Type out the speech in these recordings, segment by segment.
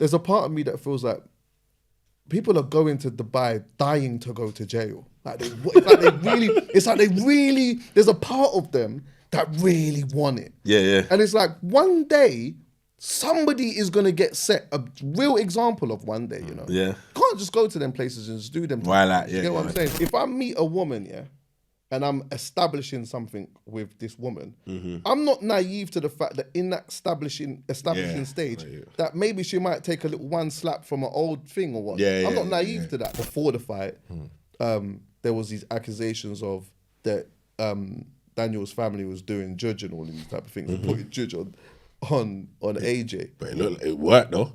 there's a part of me that feels like people are going to Dubai dying to go to jail. It's like they really, there's a part of them that really want it. Yeah. And it's like one day, somebody is going to get set, a real example of one day, you know? Yeah. You can't just go to them places and just do them. Why not? You get what I'm saying? If I meet a woman, and I'm establishing something with this woman, I'm not naive to the fact that in that establishing stage, that maybe she might take a little one slap from an old thing or what. I'm not naive to that. Before the fight, there was these accusations of that Daniel's family was doing judge and all of these type of things, putting judge on AJ. But it worked though.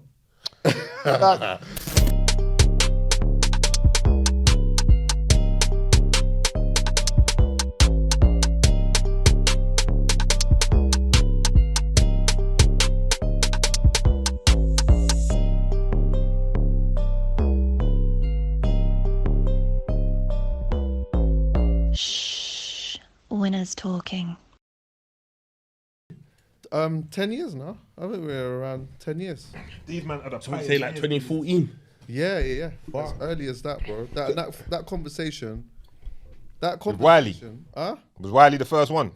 Winners talking. 10 years now. I think we're around 10 years. These men are the Say like 2014. Yeah. As early as that, bro. That conversation. With Wiley. Huh? Was Wiley the first one?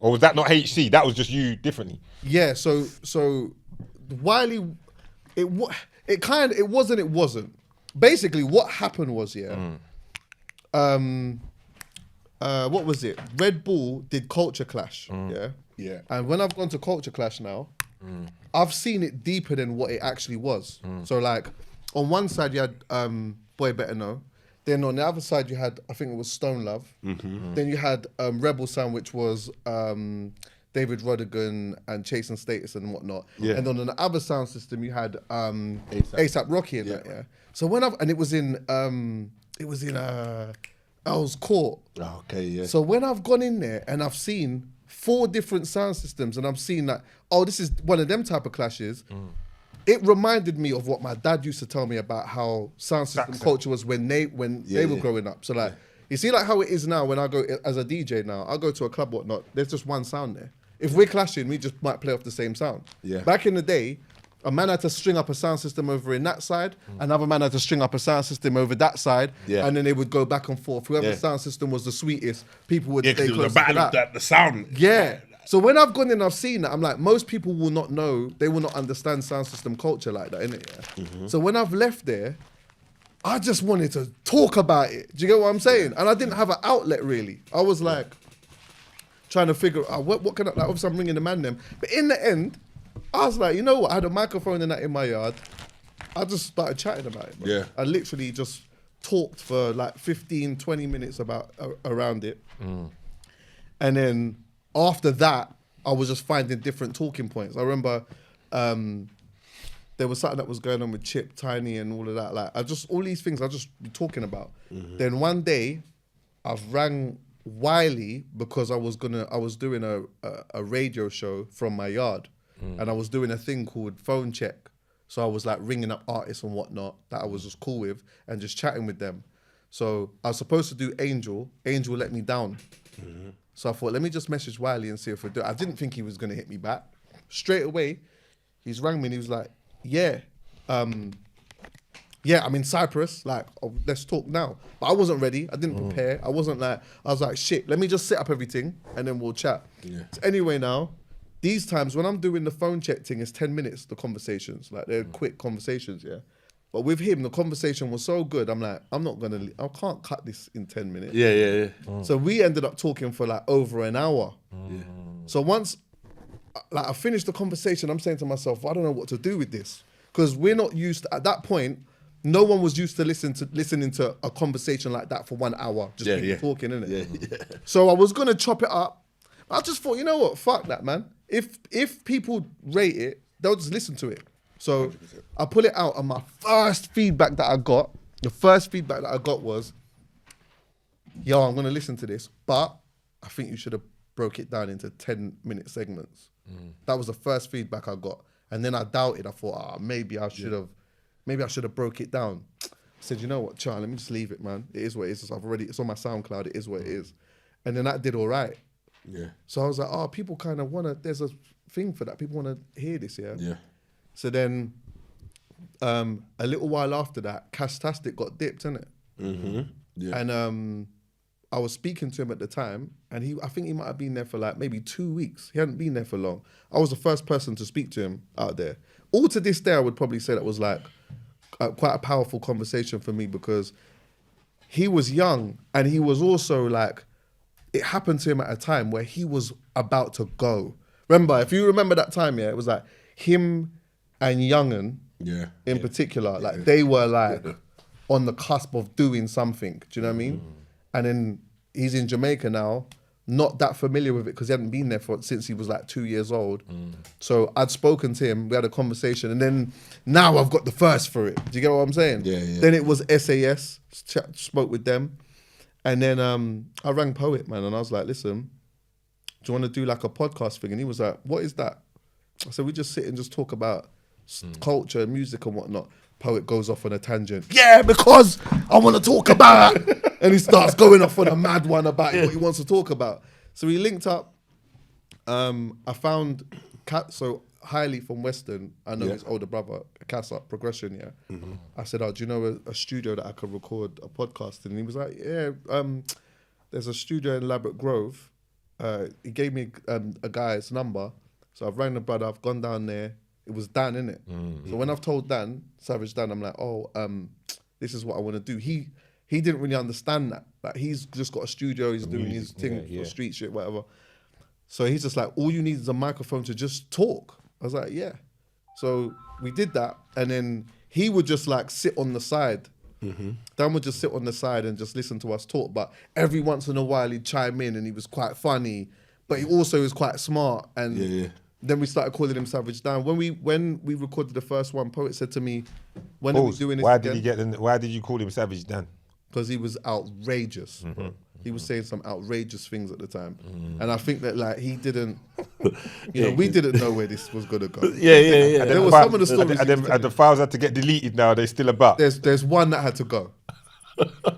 Or was that not HC? That was just you differently. Yeah, so Wiley, it wasn't. Basically, what happened was, what was it? Red Bull did Culture Clash, Yeah. And when I've gone to Culture Clash now, I've seen it deeper than what it actually was. So like, on one side you had Boy Better Know. Then on the other side you had, I think it was Stone Love. Then you had Rebel Sound, which was David Rodigan and Chase and Status and whatnot. Yeah. And then on the other sound system you had ASAP Rocky in that. So when it was in Earl's Court. Oh, okay, yeah. So when I've gone in there and I've seen 4 different sound systems and I've seen that, this is one of them type of clashes, it reminded me of what my dad used to tell me about how sound system culture was when they were growing up. So like, you see like how it is now when I go as a DJ now, I go to a club, whatnot, there's just one sound there. If we're clashing, we just might play off the same sound. Yeah. Back in the day, a man had to string up a sound system over in that side, another man had to string up a sound system over that side, and then they would go back and forth. Whoever's sound system was the sweetest, people would stay close to that. The sound. Yeah. So when I've gone in, I've seen that, I'm like, most people will not know, they will not understand sound system culture like that, innit? So when I've left there, I just wanted to talk about it. Do you get what I'm saying? And I didn't have an outlet really. I was like, trying to figure out, what can I, like obviously I'm ringing the man them. But in the end, I was like, you know what? I had a microphone and that in my yard. I just started chatting about it. Bro. Yeah. I literally just talked for like 15, 20 minutes around it. And then after that, I was just finding different talking points. I remember there was something that was going on with Chip, Tiny and all of that. Like all these things I just be talking about. Then one day, I've rang Wiley because I was doing a radio show from my yard. And I was doing a thing called phone check. So I was like ringing up artists and whatnot that I was just cool with and just chatting with them. So I was supposed to do Angel. Angel let me down. So I thought, let me just message Wiley and see if we do it. I didn't think he was going to hit me back. Straight away, he's rang me and he was like, I'm in Cyprus. Like, let's talk now. But I wasn't ready. I didn't prepare. I was like, shit, let me just set up everything and then we'll chat. Yeah. So anyway now, these times when I'm doing the phone check thing, it's 10 minutes, the conversations. Like they're quick conversations, yeah. But with him, the conversation was so good. I'm like, I can't cut this in 10 minutes. Yeah. So we ended up talking for like over an hour. Yeah. So once I finished the conversation, I'm saying to myself, I don't know what to do with this. Because we're not used to, at that point, no one was used to listening to a conversation like that for 1 hour. Just people talking, innit? Yeah. So I was gonna chop it up. I just thought, you know what? Fuck that, man. If people rate it, they'll just listen to it. So 100%. I put it out, and my first feedback that I got was, yo, I'm gonna listen to this, but I think you should have broke it down into 10-minute segments. That was the first feedback I got. And then I doubted. I thought, maybe I should have broke it down. I said, you know what, Charlie, let me just leave it, man. It is what it is. It's on my SoundCloud. It is what it is. And then that did all right. Yeah. So I was like, people kind of want to, there's a thing for that. People want to hear this, yeah? Yeah. So then a little while after that, Castastic got dipped, innit? Yeah. And I was speaking to him at the time, and I think he might have been there for like maybe 2 weeks. He hadn't been there for long. I was the first person to speak to him out there. All to this day, I would probably say that was like quite a powerful conversation for me, because he was young, and he was also like, it happened to him at a time where he was about to go. Remember, if you remember that time, yeah, it was like him and Young'un in particular, like they were like on the cusp of doing something. Do you know what I mean? And then he's in Jamaica now, not that familiar with it because he hadn't been there since he was like 2 years old. So I'd spoken to him, we had a conversation, and then now I've got the first for it. Do you get what I'm saying? Yeah. Then it was SAS, spoke with them. And then I rang Poet, man, and I was like, listen, do you want to do like a podcast thing? And he was like, what is that? I said, we just sit and just talk about culture, music and whatnot. Poet goes off on a tangent. Yeah, because I want to talk about... And he starts going off on a mad one about what he wants to talk about. So we linked up. I found so Highly from Western, I know his older brother, Casa, Progression, yeah. I said, oh, do you know a studio that I could record a podcast in? And he was like, yeah, there's a studio in Labatt Grove. He gave me a guy's number. So I've rang the brother, I've gone down there. It was Dan, innit? So when I've told Dan, Savage Dan, I'm like, oh, this is what I want to do. He didn't really understand that. Like, he's just got a studio, he's doing his thing for street shit, whatever. So he's just like, all you need is a microphone to just talk. I was like, yeah. So we did that, and then he would just like sit on the side. Dan would just sit on the side and just listen to us talk, but every once in a while he'd chime in, and he was quite funny, but he also was quite smart. And then we started calling him Savage Dan. When we recorded the first one, Poet said to me, when are we doing this again? Why did you call him Savage Dan? Because he was outrageous. He was saying some outrageous things at the time. And I think that like he didn't, we didn't know where this was going to go. Yeah. There were some of the stories. And the files had to get deleted now, they're still about. There's one that had to go.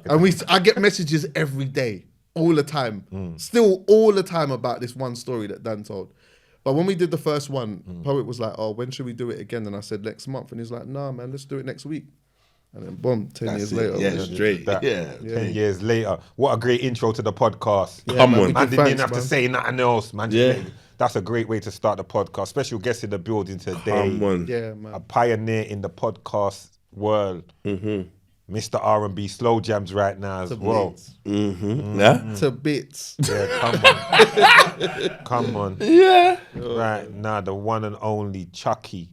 And I get messages every day, all the time. Still all the time about this one story that Dan told. But when we did the first one, Poet was like, oh, when should we do it again? And I said, next month. And he's like, nah, man, let's do it next week. And then boom, 10 years later. Yeah, straight. 10 years later. What a great intro to the podcast. Yeah, Come man, on. we give Man didn't thanks, have to man. say nothing else, man. That's a great way to start the podcast. Special guest in the building today. Come on. Yeah, man. A pioneer in the podcast world. Mr. R&B Slow Jams right now as well. To bits. Yeah, come on. Yeah. Right now, the one and only Chuckie.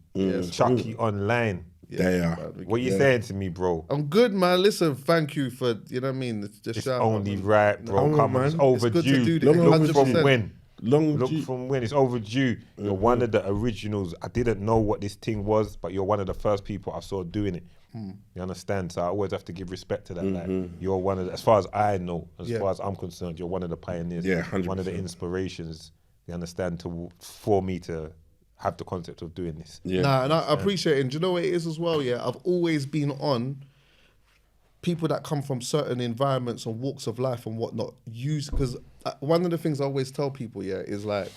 Chuckie Online. They are. What you saying to me, bro? I'm good, man. Listen, thank you for, you know what I mean? The It's shout only out. right, bro. Come on, Come on, man. it's It's overdue. good to do this. Look 100%. from when. Look Long from when. It's overdue. You're one of the originals. I didn't know what this thing was, but you're one of the first people I saw doing it. You understand? So I always have to give respect to that. Like, you're one of the, as far as I know, as far as I'm concerned, you're one of the pioneers. Yeah, 100%. One of the inspirations. You understand? For me to have the concept of doing this. Yeah. Nah, and I appreciate it. And do you know what it is as well? Yeah, I've always been on people that come from certain environments and walks of life and whatnot. Because one of the things I always tell people, yeah, is like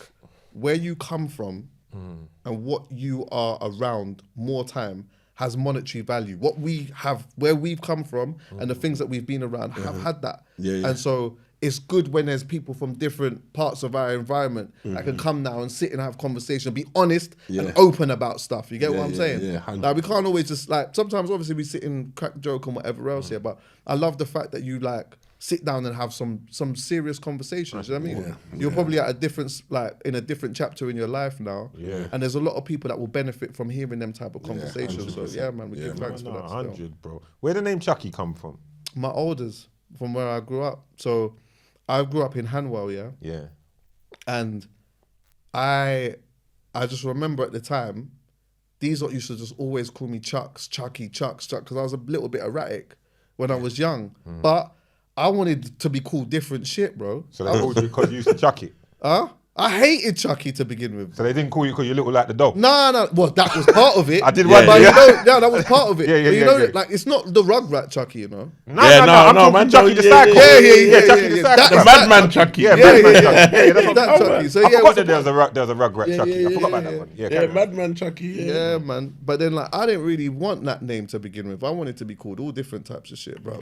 where you come from and what you are around more time has monetary value. What we have, where we've come from and the things that we've been around have had that. And so it's good when there's people from different parts of our environment that can come now and sit and have conversation, be honest and open about stuff. You get what I'm saying? Yeah, 100%. Like we can't always just like, sometimes obviously we sit and crack joke and whatever else here, but I love the fact that you like sit down and have some serious conversations. You know what I mean? You're probably at a different, like in a different chapter in your life now. And there's a lot of people that will benefit from hearing them type of conversations. So yeah, man, we give thanks for that. 100, bro. Where the name Chuckie come from? My elders, from where I grew up. So I grew up in Hanwell, Yeah. and I just remember at the time, these lot used to just always call me Chucks, Chuckie, Chucks, Chuck, because I was a little bit erratic when I was young. But I wanted to be called different shit, bro. So they called you because you used to chuck it. I I hated Chuckie to begin with. So they didn't call you because you look like the dog. No. Well, that was part of it. I did but wonder. you know, yeah, that was part of it. Yeah, but you yeah, know, yeah. like it's not the Rugrat Chuckie, you know. No, I'm talking man, Chuckie the yeah, Psycho. yeah, Chuckie the Psycho. That- The that madman Chuckie. Chuckie. Yeah, Yeah, Madman yeah, Chuckie. Yeah, that's what that I'm Chuckie. talking So about. I yeah, forgot it that there was a Rugrat Chuckie. I forgot about that one. Yeah, Yeah, carry on. madman Chuckie. Yeah, man. But then, like, I didn't really want that name to begin with. I wanted to be called all different types of shit, bro.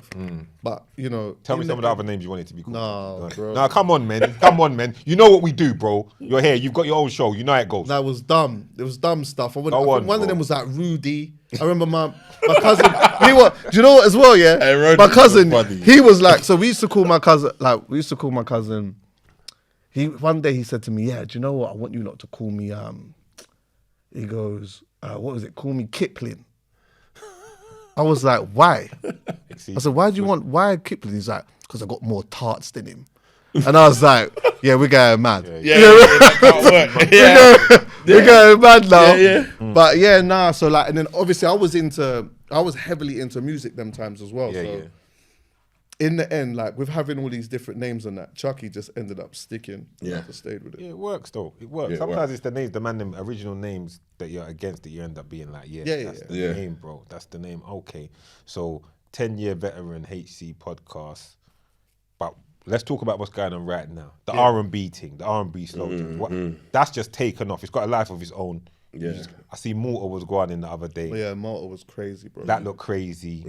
But you know, Tell me in some of the other names you wanted to be called. No, Go on. bro. No, come on, man. Come on, man. You know what we do, bro. You're here. You've got your own show. You know how it goes. That was dumb. It was dumb stuff. I think Go on, one of bro. them was like Rudy. I remember my cousin. Do you know what as well? Yeah, Hey, Rudy my cousin. was funny. He was like, so we used to call my cousin. One day he said to me, "Yeah, do you know what? I want you lot to call me." He goes, "What was it? Call me Kipling." I was like, "Why?" I said, "Why Kipling?" He's like, "Because I got more tarts than him." And I was like, "Yeah, we're going mad. That can't work. Yeah. We're going mad now." Yeah. But yeah, nah. So like, and then obviously I was heavily into music them times as well. Yeah, so yeah. in the end, like with having all these different names on that, Chuckie just ended up sticking. Yeah. I just stayed with it. Yeah, it works though. It works. Yeah, it Sometimes works. it's the names, them original names that you're against that you end up being like, Yeah, that's yeah. the Yeah. name, bro. That's the name. Okay. So 10-year veteran HC podcast. But let's talk about what's going on right now. The R&B thing, the R&B Slow Jams. That's just taken off. It's got a life of its own. Yeah. I see Malta was going in the other day. But yeah, Malta was crazy, bro. That looked crazy.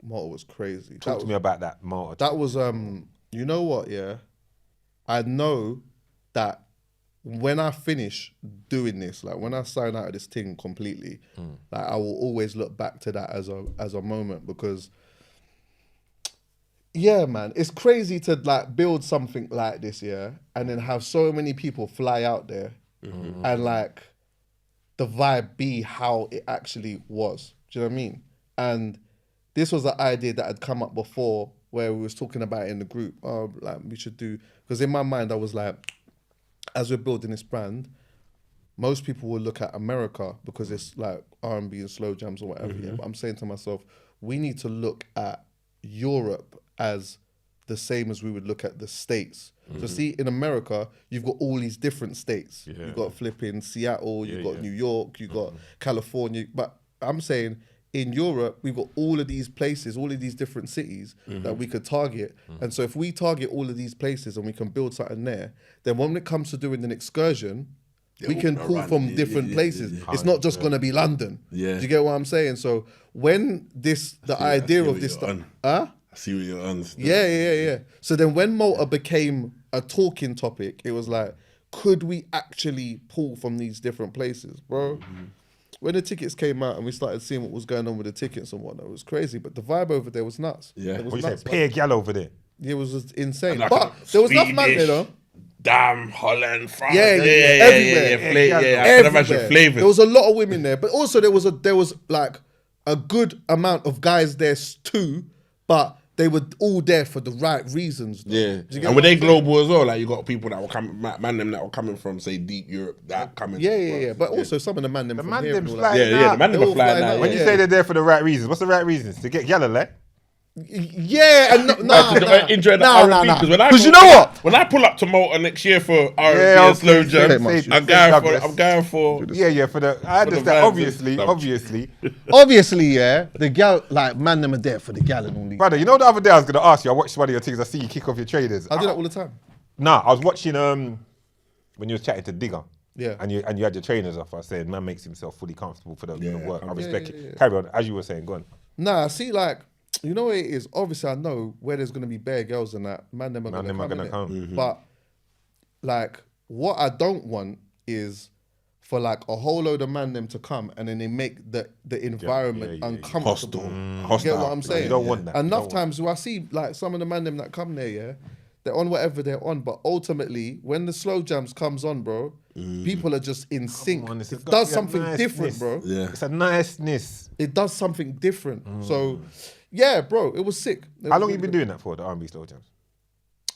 Malta was crazy. Talk to me about that Malta. That was you know what, yeah? I know that when I finish doing this, like when I sign out of this thing completely, like I will always look back to that as a moment because yeah, man, it's crazy to like build something like this, yeah, and then have so many people fly out there and like the vibe be how it actually was. Do you know what I mean? And this was an idea that had come up before where we was talking about it in the group. Oh, like we should do, because in my mind I was like, as we're building this brand, most people will look at America because it's like R&B and slow jams or whatever. Yeah? But I'm saying to myself, we need to look at Europe as the same as we would look at the States. So see, in America, you've got all these different states. Yeah. You've got flipping Seattle, you've got yeah. New York, you've got California. But I'm saying in Europe, we've got all of these places, all of these different cities that we could target. And so if we target all of these places and we can build something there, then when it comes to doing an excursion, we can all pull around. from Yeah, different yeah, places. yeah. It's not just going to be London. Yeah. Do you get what I'm saying? So when the idea of this stuff... Huh? I see what you're on. still. Yeah. So then when Malta became a talking topic, it was like, could we actually pull from these different places, bro? When the tickets came out and we started seeing what was going on with the tickets and whatnot, it was crazy. But the vibe over there was nuts. Yeah. It was What you nuts. say? Pay a gal over there. It was just insane. Like But there was enough man there, Swedish, though. Damn, Holland, France. Yeah, everywhere. Yeah, I can imagine Everywhere. flavors. There was a lot of women there, but also there was like a good amount of guys there too, but they were all there for the right reasons. Though. Yeah, Do you get and what were they I'm saying? global as well? Like you got people that were coming, man, them that were coming from say deep Europe, that coming. Yeah. But also some of the man them The from man here. them and all fly- that. yeah, the man They them were all flying flying out. out. When you Yeah. say they're there for the right reasons, what's the right reasons? To get gal, like? Yeah, and enjoy the nah, R&B nah. because when I 'Cause you know what? When I pull up to Malta next year for R&B Yeah, and slow okay, jams, say- I'm say going for. Yeah, for the. I For the understand. vibes and Obviously. Obviously, yeah, the gal, like, man, them are there for the gal and only. Brother, you know the other day I was going to ask you, I watched one of your things, I see you kick off your traders. I do that all the time. Nah, I was watching when you was chatting to Digger. Yeah. And you had your trainers off. I was saying, man makes himself fully comfortable for the work. I respect yeah. it. Carry on, as you were saying, go on. Nah, see, like, you know what it is? Obviously, I know where there's going to be bare girls and that. Man, them are Man, going them are to gonna come. come. innit? But, like, what I don't want is for, like, a whole load of man them to come and then they make the environment yeah. uncomfortable. Hostile. You get what I'm saying? You don't want that. You Enough don't times where I see, like, some of the man them that come there, yeah, they're on whatever they're on, but ultimately, when the slow jams comes on, bro, people are just in sync. on, it's It got does to be a something niceness. different, bro. Yeah. It's a niceness. It does something different. So, yeah, bro, it was sick. How long you been doing that for, the R&B Slow Jams?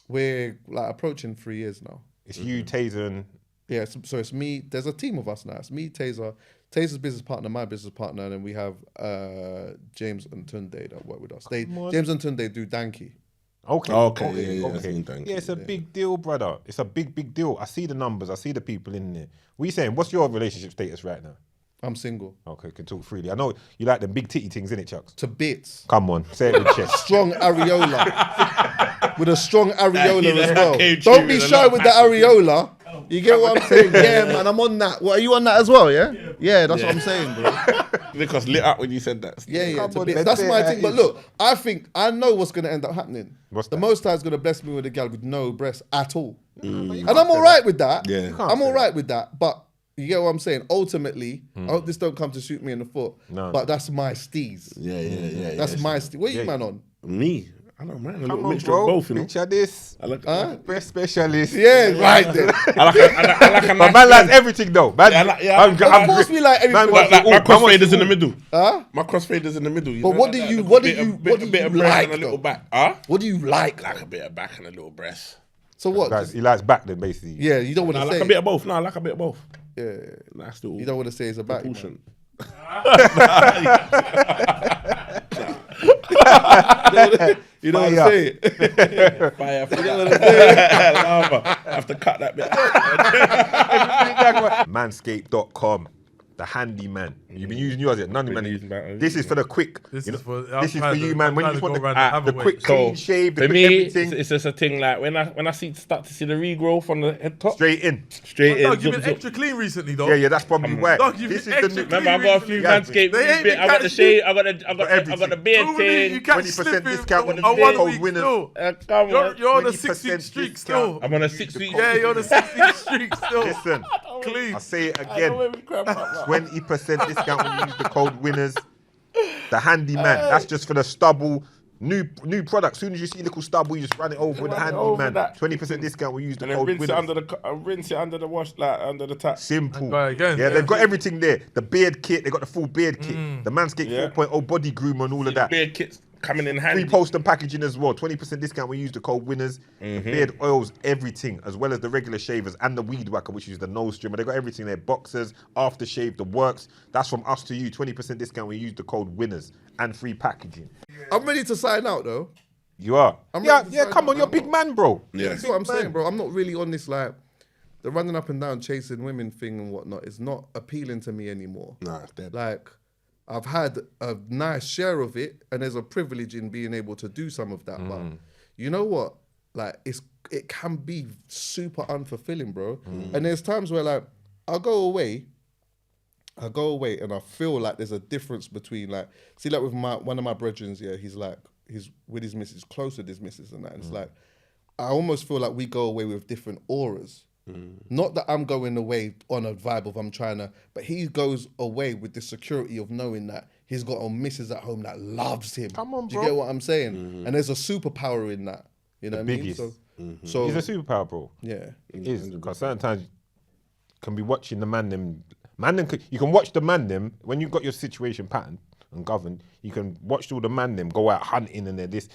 We're like approaching 3 years now. It's you, Taser, and Yeah, so it's me. There's a team of us now. It's me, Taser's business partner, my business partner, and then we have James and Tunde that work with us. James and Tunde do Danky. Okay, yeah, I've seen that. Yeah, it's a big deal, brother. It's a big deal. I see the numbers. I see the people in there. What are you saying? What's your relationship status right now? I'm single. Okay, can talk freely. I know you like them big titty things, innit, Chucks? To bits. Come on, say it with chest. Strong areola. With a strong areola as that well. came Don't true be with a shy lot with of the areola. You get what I'm saying? Yeah, man, I'm on that. What, are you on that as well, yeah? Yeah, that's what I'm saying, bro. Because lit up when you said that. Yeah, Come to on, bits. let's That's say my that thing. But is- look, I know what's going to end up happening. What's the that? Most High's going to bless me with a gal with no breasts at all. Mm. And I'm all right with that. Yeah. You can't I'm say all right with that. But you get what I'm saying? Ultimately, I hope this don't come to shoot me in the foot. No. But that's my steez. Yeah. That's my steez. What are you, man, on? Me. I don't mind. A Come little on, mixture bro. of both, you know. Picture this. I like, Best specialist. Yeah, right then. I like a But nice man likes blend. everything though. Man, Of course we like everything. Like my Man wants crossfaders it in the all. middle. Huh? My crossfaders in the middle. But what do you like? like, A little though? back. Huh? What do you like? Like a bit of back and a little breast. So what? Guys, he likes back then, basically. Yeah, you don't want No, to I say. like a bit of both. No, I like a bit of both. Yeah, Nice little you don't want to say it's a back. proportion. You don't want to say it. Fire for lava. I have to cut that bit. Manscaped.com. The handyman. You've been using yours yet? None of Been man. using that. This is for the quick. This you know, is for- this is I'm for you, trying man. to- When I'm you just trying want to go the, around the quick other clean way. shave, the For quick me, everything it's just a thing like when I start to see the regrowth on the head top, straight in. straight in. Dog, you've Zip, been zip. extra clean recently, though. Yeah, that's probably why. Dog, you've This been is the extra new. clean. Remember, I got a few Yeah, Manscaped they ain't bit. I got the catch shave. you. I got the beard Normally, you thing. catch 20% slipping discount on on the one day. week Winners. still. Come on. You're on a 20% 6-week streak discount. still. I'm on a 6-week. Yeah, you're on a 6-week streak still. Listen, Clean. I say it I know again. where we crap up, man. 20% discount when you use the code winners. The handyman. That's just for the stubble. New product. Soon as you see a little stubble, you just run it over with the Run it over handyman. that. 20% discount. We use the And then code rinse winners. it under the wash, like under the tap. Simple. And go again. Yeah, they've got everything there. The beard kit, they got the full beard kit. The Manscaped Yeah. 4.0 body groomer and all of that. Beard kits coming in handy. Free post and packaging as well. 20% discount. We use the code winners. The beard oils, everything, as well as the regular shavers and the weed whacker, which is the nose trimmer. They got everything there. Boxers, aftershave, the works. That's from us to you. 20% discount. We use the code winners and free packaging. I'm ready to sign out though. You are. I'm Yeah, ready to yeah. sign Come up, on, you're a man. big man, bro. Yeah. That's what I'm Big saying, man. bro. I'm not really on this like the running up and down chasing women thing and whatnot. It's not appealing to me anymore. Nah, it's dead. Like I've had a nice share of it, and there's a privilege in being able to do some of that. But you know what? Like it can be super unfulfilling, bro. And there's times where like I'll go away and I feel like there's a difference between like see like with one of my brethrens, yeah, he's with his missus, close with his missus and that. And it's like I almost feel like we go away with different auras. Not that I'm going away on a vibe of I'm trying to, but he goes away with the security of knowing that he's got a missus at home that loves him. Come on, Do you bro. get what I'm saying? And there's a superpower in that. You know what I mean? biggest. So He's a superpower, bro. yeah. It is, because certain times you can be watching the man them. You can watch the man them when you've got your situation patterned and governed. You can watch all the man them go out hunting and they're this,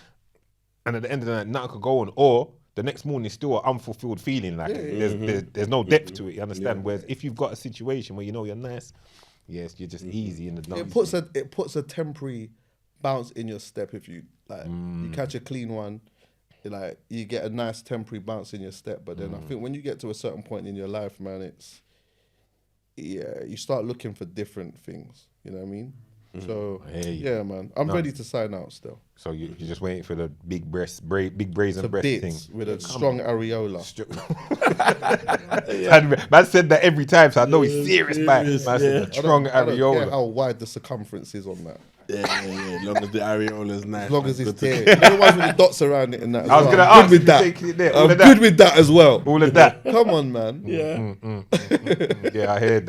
and at the end of the night, nothing could go on. Or the next morning, it's still an unfulfilled feeling. Like there's no depth to it. You understand? Whereas if you've got a situation where you know you're nice, yes, you're just easy in the. It puts a temporary bounce in your step if you like you catch a clean one. Like you get a nice temporary bounce in your step, but then I think when you get to a certain point in your life, man, you start looking for different things. You know what I mean? So I hear you. yeah, man, I'm ready to sign out still. So you're just waiting for the big big brazen The breast thing. bits with a strong areola. Man said that every time, so I know he's serious, man. Man said the strong I don't care areola. how wide the circumference is on that. Yeah. As long as the areola is nice. As long man, as it's good to there. You know the ones with the dots around it and that. As I was well. gonna I'm ask good with if that. you take it there, all I'm of good that. with that as well. All of that. Come on, man. Yeah. Yeah, I heard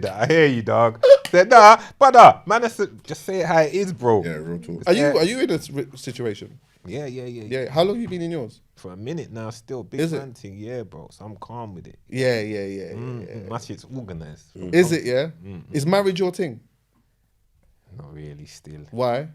that. I hear you, dog. Said, nah, brother, man, just say it how it is, bro. Yeah, real talk. Are you in a situation? Yeah. Yeah. How long have you been in yours? For a minute now, still big Is it? man thing, yeah, bro. So I'm calm with it. Yeah. My shit's organized. Is it? Yeah. Is marriage your thing? Not really, still. Why?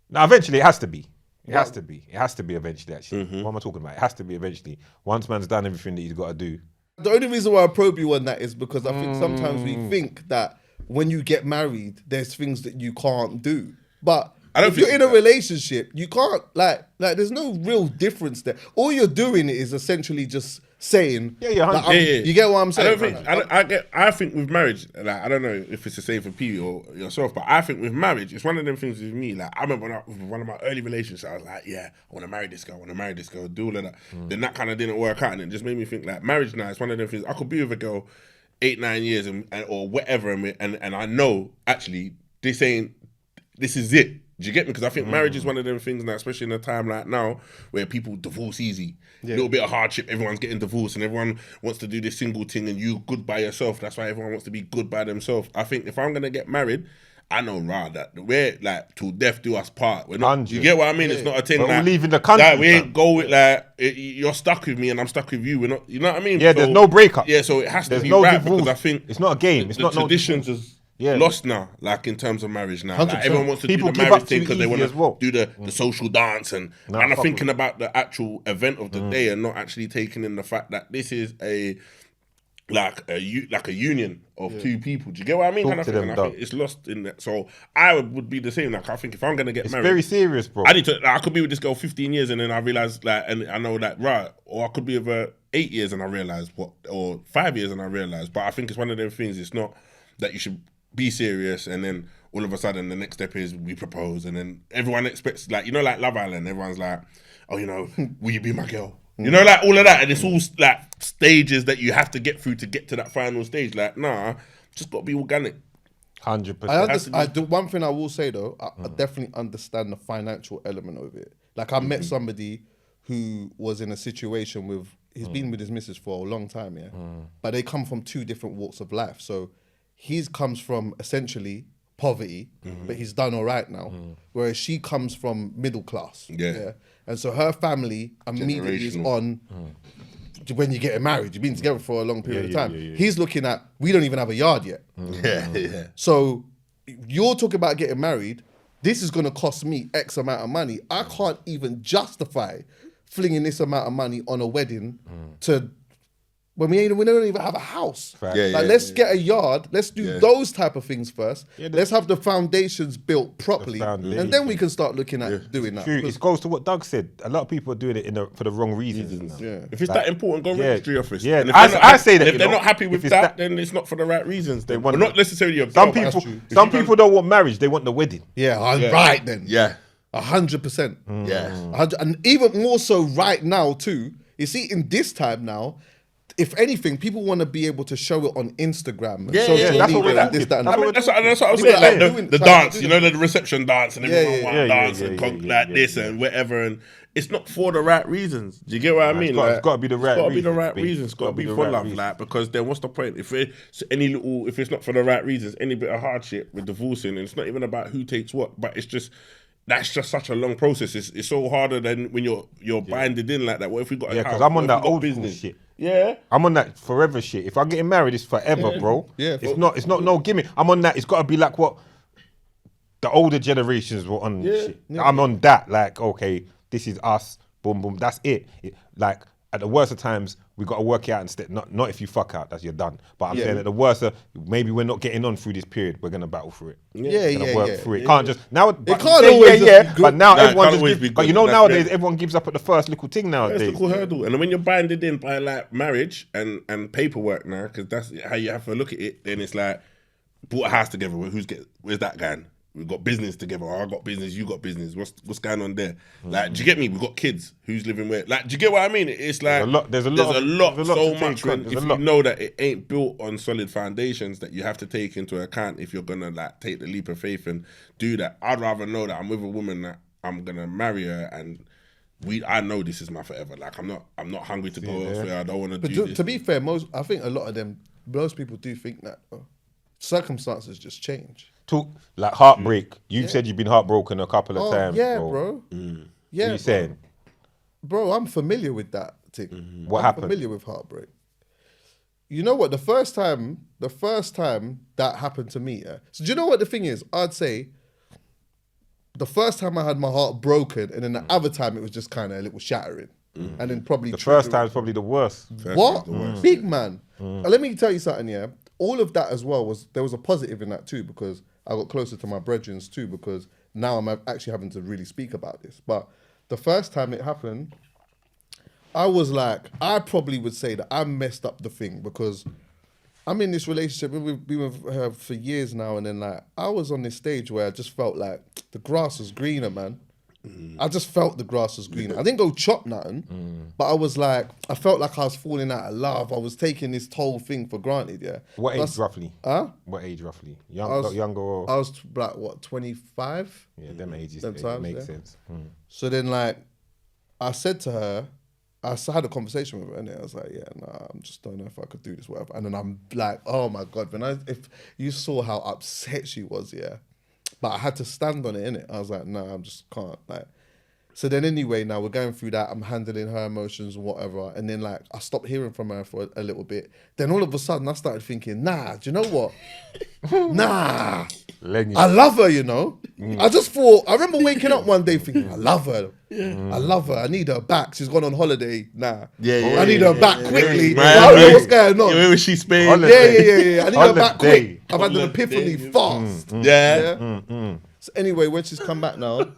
Now, eventually, it has to be. It has to be. It has to be eventually, actually. What am I talking about? It has to be eventually. Once man's done everything that he's got to do. The only reason why I probe you on that is because I think sometimes we think that when you get married, there's things that you can't do. But if you're in a relationship, you can't like there's no real difference there. All you're doing is essentially just saying, you get what I'm saying? I think with marriage, like I don't know if it's the same for P or yourself, but I think with marriage, it's one of them things with me. Like I remember with one of my early relationships, I was like, yeah, I want to marry this girl, do all of that. Then that kind of didn't work out, and it just made me think like marriage now is one of them things. I could be with a girl 8-9 years or whatever, and I know actually this is it. Do you get me? Because I think marriage is one of them things now, especially in a time like now where people divorce easy. A little bit of hardship, everyone's getting divorced and everyone wants to do this single thing and you good by yourself. That's why everyone wants to be good by themselves. I think if I'm going to get married, I know that we're like till death do us part. We're not. You get what I mean? It's not a thing. We're leaving the country. Like, we ain't go with you're stuck with me and I'm stuck with you. We're not. You know what I mean? Yeah. There's no breakup. Yeah. So it has to be no right divorce. because I think it's not a game. It's the not traditions is lost now. Like in terms of marriage now, like, everyone wants to do the marriage thing because they want to do the social dance and I'm thinking about the actual event of the day and not actually taking in the fact that this is a union of two people. Do you get what I mean? Talk to them, I think it's lost in that. So I would be the same. Like I think if I'm gonna get married, it's very serious, bro. I could be with this girl 15 years and then I realize and I know that right, or I could be with her 8 years and I realize or 5 years and I realize. But I think it's one of them things. It's not that you should be serious and then all of a sudden the next step is we propose and then everyone expects like Love Island. Everyone's like, oh, will you be my girl? Like all of that, and it's all like stages that you have to get through to get to that final stage. Like, nah, just got to be organic. 100%. One thing I will say though, I definitely understand the financial element of it. Like, I met somebody who was in a situation with, he's been with his missus for a long time, but they come from two different walks of life. So he comes from essentially poverty, but he's done all right now, whereas she comes from middle class. Yeah. And so her family immediately is on, when you're getting married, you've been together for a long period of time. He's looking at, we don't even have a yard yet. So you're talking about getting married, this is going to cost me X amount of money. I can't even justify flinging this amount of money on a wedding to... when we don't even have a house. Let's get a yard. Let's do those type of things first. Let's have the foundations built properly, and then we can start looking at doing that. True. It goes to what Doug said. A lot of people are doing it for the wrong reasons. If it's that important, go registry office. Yeah, and I say that. If they're not happy with that, then it's not for the right reasons. They want not necessarily a some people don't want marriage. They want the wedding. Right then. 100%. And even more so right now too. You see, in this time now, if anything, people want to be able to show it on Instagram. That's what we're like. That's what I was saying. Like the dance, the reception dance, and everyone dance and like this and whatever. And it's not for the right reasons. Do you get what I mean? It's got to be the right reasons. It's got to be the right reasons. It's got to be for love. Like, because then what's the point? If it's not for the right reasons, any bit of hardship with divorcing, and it's not even about who takes what, but it's just... That's just such a long process. It's so harder than when you're binded in like that. What if we got a house? Because I'm on that old business shit. I'm on that forever shit. If I'm getting married, it's forever, bro. It's not no gimmick. I'm on that. It's got to be like what the older generations were on shit. I'm on that. Like, okay, this is us. Boom, boom. That's it. Like, at the worst of times, we got to work it out instead. Not if you fuck out, that's you're done. But I'm saying at the worst, maybe we're not getting on through this period. We're gonna battle through it. Work through it. Can't just now. It can't always be but now everyone just. But nowadays everyone gives up at the first little thing nowadays. That's the cool hurdle. And when you're binded in by like marriage and paperwork now, because that's how you have to look at it. Then it's like bought a house together. Where's that going? We've got business together. I got business. You got business. What's going on there? Like, do you get me? We've got kids. Who's living where? Like, do you get what I mean? It's like there's a lot so much. If you know that it ain't built on solid foundations that you have to take into account if you're gonna like take the leap of faith and do that. I'd rather know that I'm with a woman that I'm gonna marry her and I know this is my forever. Like, I'm not hungry to go elsewhere. I don't want to do this. To be fair, I think a lot of them, most people do think that circumstances just change. Talk like heartbreak. You've said you've been heartbroken a couple of times. Bro. What are you saying? Bro, I'm familiar with that thing. What I'm happened? familiar with heartbreak. You know what? The first time that happened to me, so do you know what the thing is? I'd say the first time I had my heart broken, and then the other time it was just kind of a little shattering. And then probably... The first time is probably the worst. What? Big man. Let me tell you something, all of that as well there was a positive in that too, because I got closer to my brethren too, because now I'm actually having to really speak about this. But the first time it happened, I was like, I probably would say that I messed up the thing because I'm in this relationship. We've been with her for years now, and then like I was on this stage where I just felt like the grass was greener, man. I just felt the grass was greener. I didn't go chop nothing, but I was like, I felt like I was falling out of love. I was taking this whole thing for granted, yeah. What age roughly? Huh? What age roughly? I Younger or? was like, what, 25? Yeah, them ages. Them It times, makes yeah. sense. So then like, I said to her, I had a conversation with her, and I was like, yeah, nah, I just don't know if I could do this, whatever. And then I'm like, oh my God, if you saw how upset she was, yeah. But I had to stand on it, innit? I was like, nah, I just can't. Like, so then anyway, now we're going through that. I'm handling her emotions and whatever. And then like, I stopped hearing from her for a little bit. Then all of a sudden I started thinking, nah, do you know what? Nah, I love her, you know? I just thought, I remember waking up one day thinking, I love her. I love her. I need her back. She's gone on holiday. Nah. Yeah, I need her back quickly. yeah. I don't know what's going on. Where was she Spain? Yeah. I need her back Holiday. quick. I've had an epiphany fast. Yeah. So anyway, when she's come back now,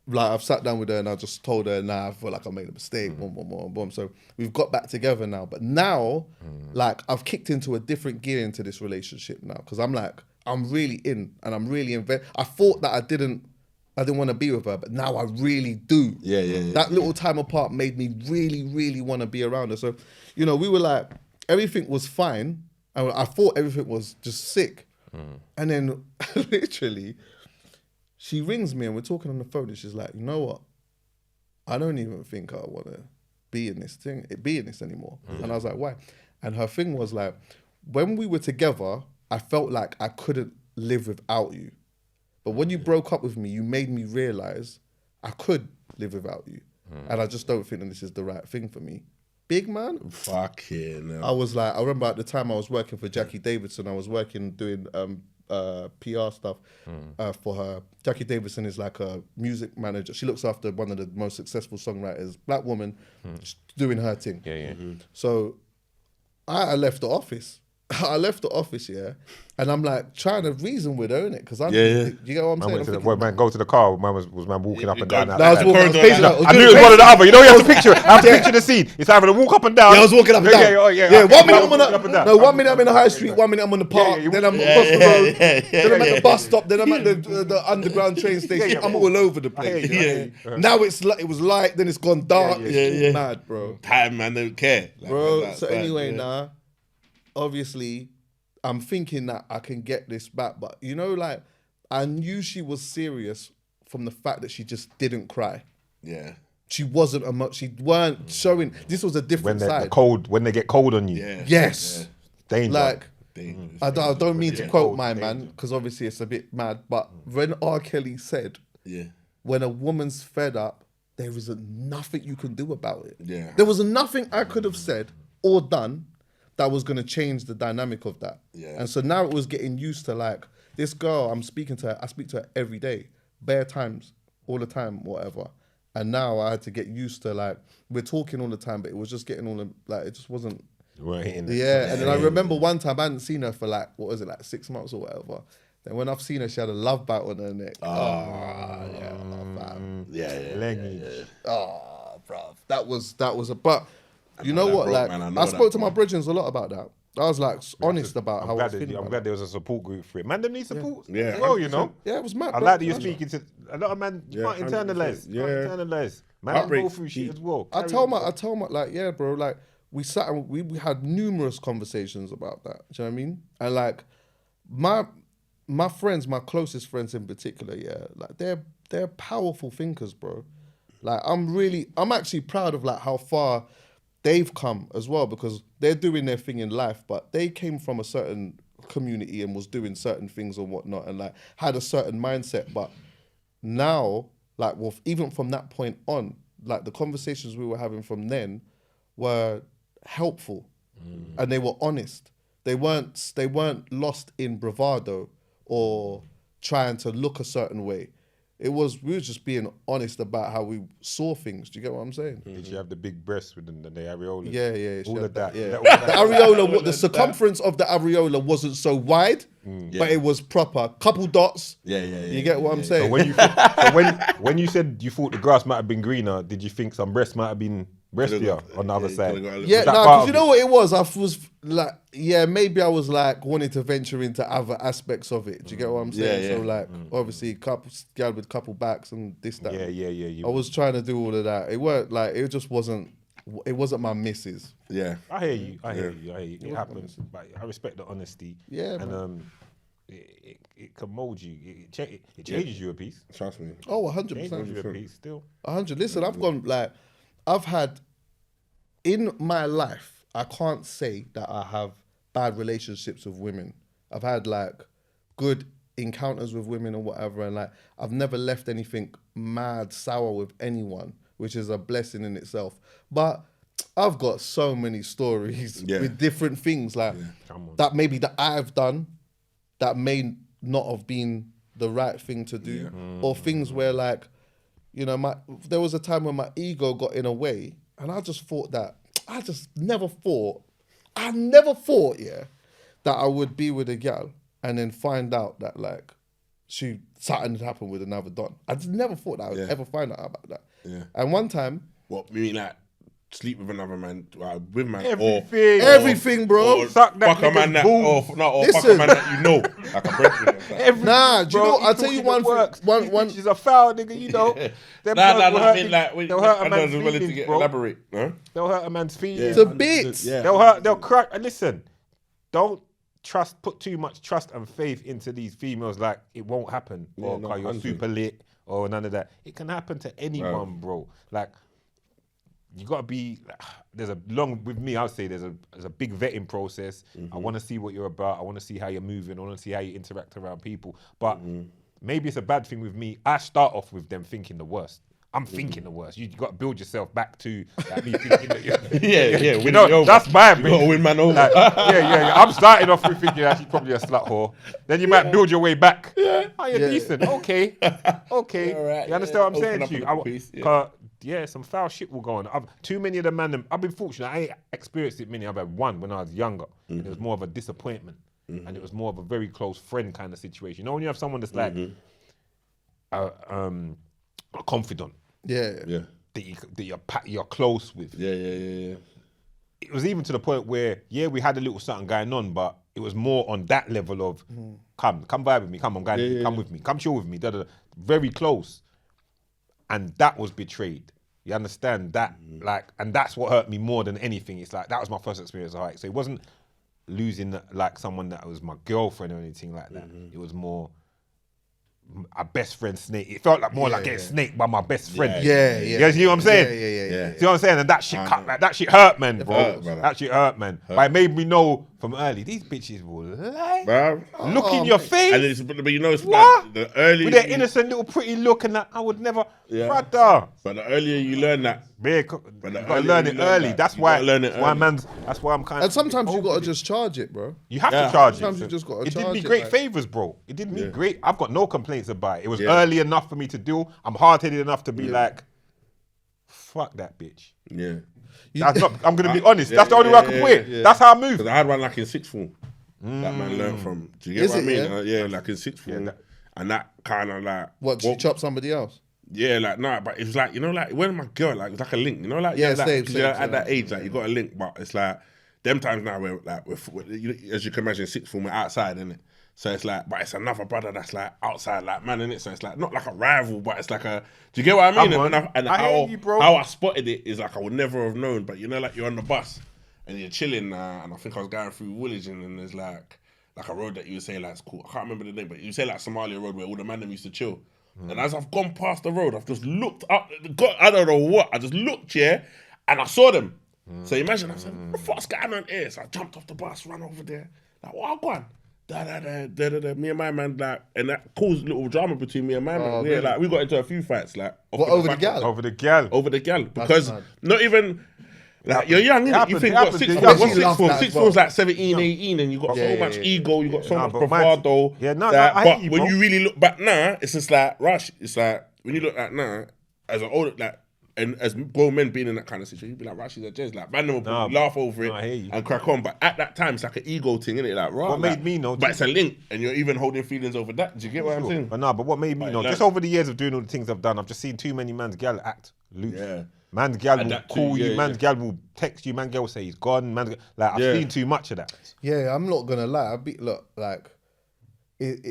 like I've sat down with her and I just told her, nah, I feel like I made a mistake. Boom. So we've got back together now. But now, like I've kicked into a different gear into this relationship now because I'm like, I'm really in and I'm really invested. I thought that I didn't want to be with her, but now I really do. Yeah. That little time apart made me really, really want to be around her. So, you know, we were like, everything was fine. And I thought everything was just sick. And then literally, she rings me and we're talking on the phone and she's like, you know what? I don't even think I want to be in this anymore. And I was like, why? And her thing was like, when we were together, I felt like I couldn't live without you. But when you broke up with me, you made me realize I could live without you. And I just don't think that this is the right thing for me. Big man. Fucking I was like, I remember at the time I was working for Jackie Davidson. I was working doing PR stuff for her. Jackie Davidson is like a music manager. She looks after one of the most successful songwriters, black woman, doing her thing. Yeah. So I left the office. Yeah. And I'm like trying to reason with her, innit? Because you get what I'm saying? Man, go to the car. Man was walking up and down. I was walking. I knew it was one or the other. You know, you have to picture it. I have to picture the scene. It's either to walk up and down. Yeah, I was walking up and down. Yeah. 1 minute I'm on the high street. 1 minute I'm on the park. Then I'm across the road. Then I'm at the bus stop. Then I'm at the underground train station. I'm all over the place. Now it was light. Then it's gone dark. It's mad, bro. Time, man, don't care. Bro. So anyway, obviously, I'm thinking that I can get this back, but you know, like I knew she was serious from the fact that she just didn't cry. Yeah. She wasn't she weren't showing. This was a different side. When they get cold on you. Yeah. Yes. Danger. Like Dangerous. I don't mean to quote my man because obviously it's a bit mad, but when R. Kelly said, when a woman's fed up, there is nothing you can do about it. Yeah. There was nothing I could have said or done that was going to change the dynamic of that. Yeah. And so now it was getting used to like, this girl, I speak to her every day, bare times, all the time, whatever. And now I had to get used to like, we're talking all the time, but it was just getting all the, like, it just wasn't. Right. Yeah. And then I remember one time I hadn't seen her for like, what was it, like 6 months or whatever. Then when I've seen her, she had a love bite on her neck. Yeah. Oh, bruv. That was but you know what? Like, I spoke to my brethren a lot about that. I was like honest about how I was feeling. I'm glad there was a support group for it. Man, them need support. Yeah. Well, you know. Yeah, it was mad. I like that you're speaking to a lot of man. You might internalize. Man, Heartbreak. go through shit as well. I told my like, yeah, bro, like we sat and we had numerous conversations about that. Do you know what I mean? And like my friends, my closest friends in particular, yeah, like they're powerful thinkers, bro. Like I'm actually proud of like how far they've come as well, because they're doing their thing in life, but they came from a certain community and was doing certain things and whatnot and like had a certain mindset. But now, like, well, even from that point on, like the conversations we were having from then were helpful and they were honest. They weren't lost in bravado or trying to look a certain way. we were just being honest about how we saw things. Do you get what I'm saying? Did you have the big breasts with the areola? Yeah. All of that. Yeah. All of The that. areola, the circumference of the areola wasn't so wide, but it was proper. Couple dots. Yeah. You get what I'm saying? So when you said you thought the grass might have been greener, did you think some breasts might have been breastier on the other side? Yeah, Was that no, part because you of know it? what it was? I was like, maybe I was like wanting to venture into other aspects of it. Do you get what I'm saying? Yeah. So like, obviously, girl with couple backs and this, that. Yeah. I was trying to do all of that. It weren't like, it just wasn't. It wasn't my missus. Yeah. I hear you. It happens, but I respect the honesty. Yeah, and it can mold you. It changes you a piece. Trust me. Oh, Changes 100%. you a piece still. 100. Listen, I've had in my life, I can't say that I have bad relationships with women. I've had like good encounters with women or whatever, and like I've never left anything mad sour with anyone, which is a blessing in itself. But I've got so many stories with different things like that maybe that I've done that may not have been the right thing to do, or things where like, you know, there was a time when my ego got in a way, and I just thought that I never thought that I would be with a gal and then find out that like something had happened with another don. I just never thought that I would ever find out about that. Yeah. And one time, what you mean like sleep with another man, with man, everything, bro. Or fuck a man that, or fuck a man that you know, like a brethren. Nah, do you know? I'll tell you one thing. One. She's a foul nigga, you know. I mean like, they'll hurt a I man's was willing to feelings, bro. elaborate. Huh? They'll hurt a man's feelings. To bits. Yeah. They'll crack. And listen, don't put too much trust and faith into these females like it won't happen or no, you're super lit or none of that. It can happen to anyone, bro. Like, you gotta be. With me, I would say there's a big vetting process. I want to see what you're about. I want to see how you're moving. I want to see how you interact around people. But maybe it's a bad thing with me. I start off with them thinking the worst. I'm thinking the worst. You got to build yourself back to like, me thinking that Yeah. You know, that's mine. You got to win man over. Like, yeah. I'm starting off with thinking she's probably a slut whore. Then you might build your way back. Oh, you're decent. Okay. Right, You understand what I'm saying Open to you? up a piece, Some foul shit will go on. Too many of the man. I've been fortunate. I ain't experienced it many. I've had one when I was younger, and it was more of a disappointment, and it was more of a very close friend kind of situation. You know, when you have someone that's like a confidant, that you're close with. Yeah. It was even to the point where we had a little something going on, but it was more on that level of come vibe with me, come with me, come chill with me, very close. And that was betrayed. You understand that? Like, and that's what hurt me more than anything. It's like, that was my first experience of height. So it wasn't losing like someone that was my girlfriend or anything like that. It was more a best friend snake. It felt like more like getting snaked by my best friend. Yeah. You see what I'm saying? Yeah. See what I'm saying? And that shit hurt, man, bro. That shit hurt, man. But it made me know from early, these bitches will lie. Look in your face. And but you know, it's what? Like the earlier with their innocent little pretty look and that, I would never, brother. But the earlier you learn that, you gotta learn it early. That's why I'm kind of. And sometimes you gotta just charge it, bro. You have to charge sometimes it. you just gotta it charge did me it, great like. favors, bro. It did me great. I've got no complaints about it. It was early enough for me to do. I'm hard-headed enough to be like, fuck that bitch. Yeah. I'm gonna be honest. That's the only way I can put it. That's how I move. Because I had one like in sixth form. That man learned from. Do you get what I mean? Yeah, like in sixth form. And that kind of like. What, did you chop somebody else? Yeah, like, nah, but it was like, you know, like, when my girl, like, it was like a link, you know, like, same, at that age, like, you got a link, but it's like, them times now where, like, as you can imagine, sixth form, we're outside, innit? So it's like, but it's another brother that's like outside, like, man, innit? So it's like, not like a rival, but it's like a, do you get what I mean? And hear you, bro. How I spotted it is like, I would never have known, but you know, like, you're on the bus and you're chilling, and I think I was going through Woolwich, and there's like a road that you would say, like, it's cool, I can't remember the name, but you say like Somalia Road where all the man them used to chill. And as I've gone past the road, I've just looked up, I don't know what, I just looked, and I saw them. So imagine, I said, what the fuck's going on here? So I jumped off the bus, ran over there, like, what, go on? Me and my man, like, and that caused little drama between me and my man. Really? Like, we got into a few fights, like, What, over the gal? Over the gal. Because not even, Like, you're young, innit? You happened, think, it what, happened. sixth Yeah, form? but What's she sixth laughed form? at Sixth as form's well. like 17, 18, and you got so much ego, you got so much but bravado. Yeah, no, that, I but hear you, when bro. you really look back now, it's just like, Rush, it's like, when you look at now, as an older, like, and as grown men being in that kind of situation, you'd be like, Rush is a jazz. Like, man, will probably laugh over it I hear you. and crack on. But at that time, it's like an ego thing, innit? Like, right. What made me know, But it's a link, and you're even holding feelings over that. Do you get what I'm saying? But what made me know, like- just over the years of doing all the things I've done, I've just seen too many man's gal act loose. Yeah. Man's gal will Adapt to, call you, yeah, man's yeah. gal will text you, man's gal will say he's gone, I've Yeah. seen too much of that. Yeah, I'm not gonna lie. Look, like, you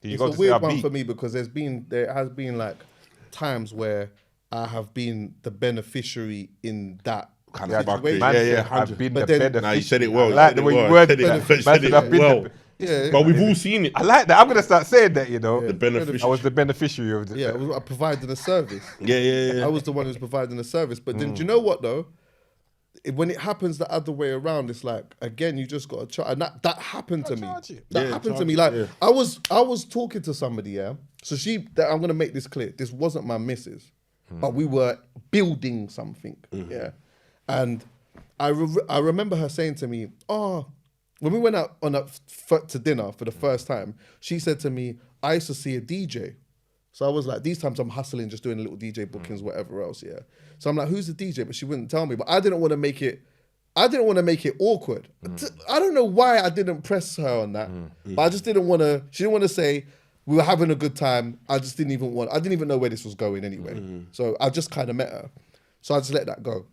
it's go a to say weird I one beat? for me because there has been like times where I have been the beneficiary in that Kind situation. of bucket. Man Yeah, said, yeah, I've 100. been But the then- beneficiary. Nah, you said it well. I you like said the it way you well. worded You that. said it- Man said said, it I've been well. the- Yeah, But we've all seen it. I like that. I'm gonna start saying that, you know. The beneficiary. I was the beneficiary of the. yeah, I was providing a service. Yeah. I was the one who was providing the service. But then, do you know what though? When it happens the other way around, it's like again, you just got to try. And that happened to me. charge it. That Yeah, happened to charge me. it, Like yeah. I was talking to somebody, yeah. So I'm gonna make this clear. This wasn't my missus, but we were building something, yeah. And I remember her saying to me, "Oh." When we went out to dinner for the first time, she said to me, I used to see a DJ. So I was like, these times I'm hustling, just doing little DJ bookings, whatever else, yeah. So I'm like, who's the DJ? But she wouldn't tell me. But I didn't want to make it awkward. I don't know why I didn't press her on that. But I just didn't want to, she didn't want to say, we were having a good time. I didn't even know where this was going anyway. So I just kind of met her. So I just let that go.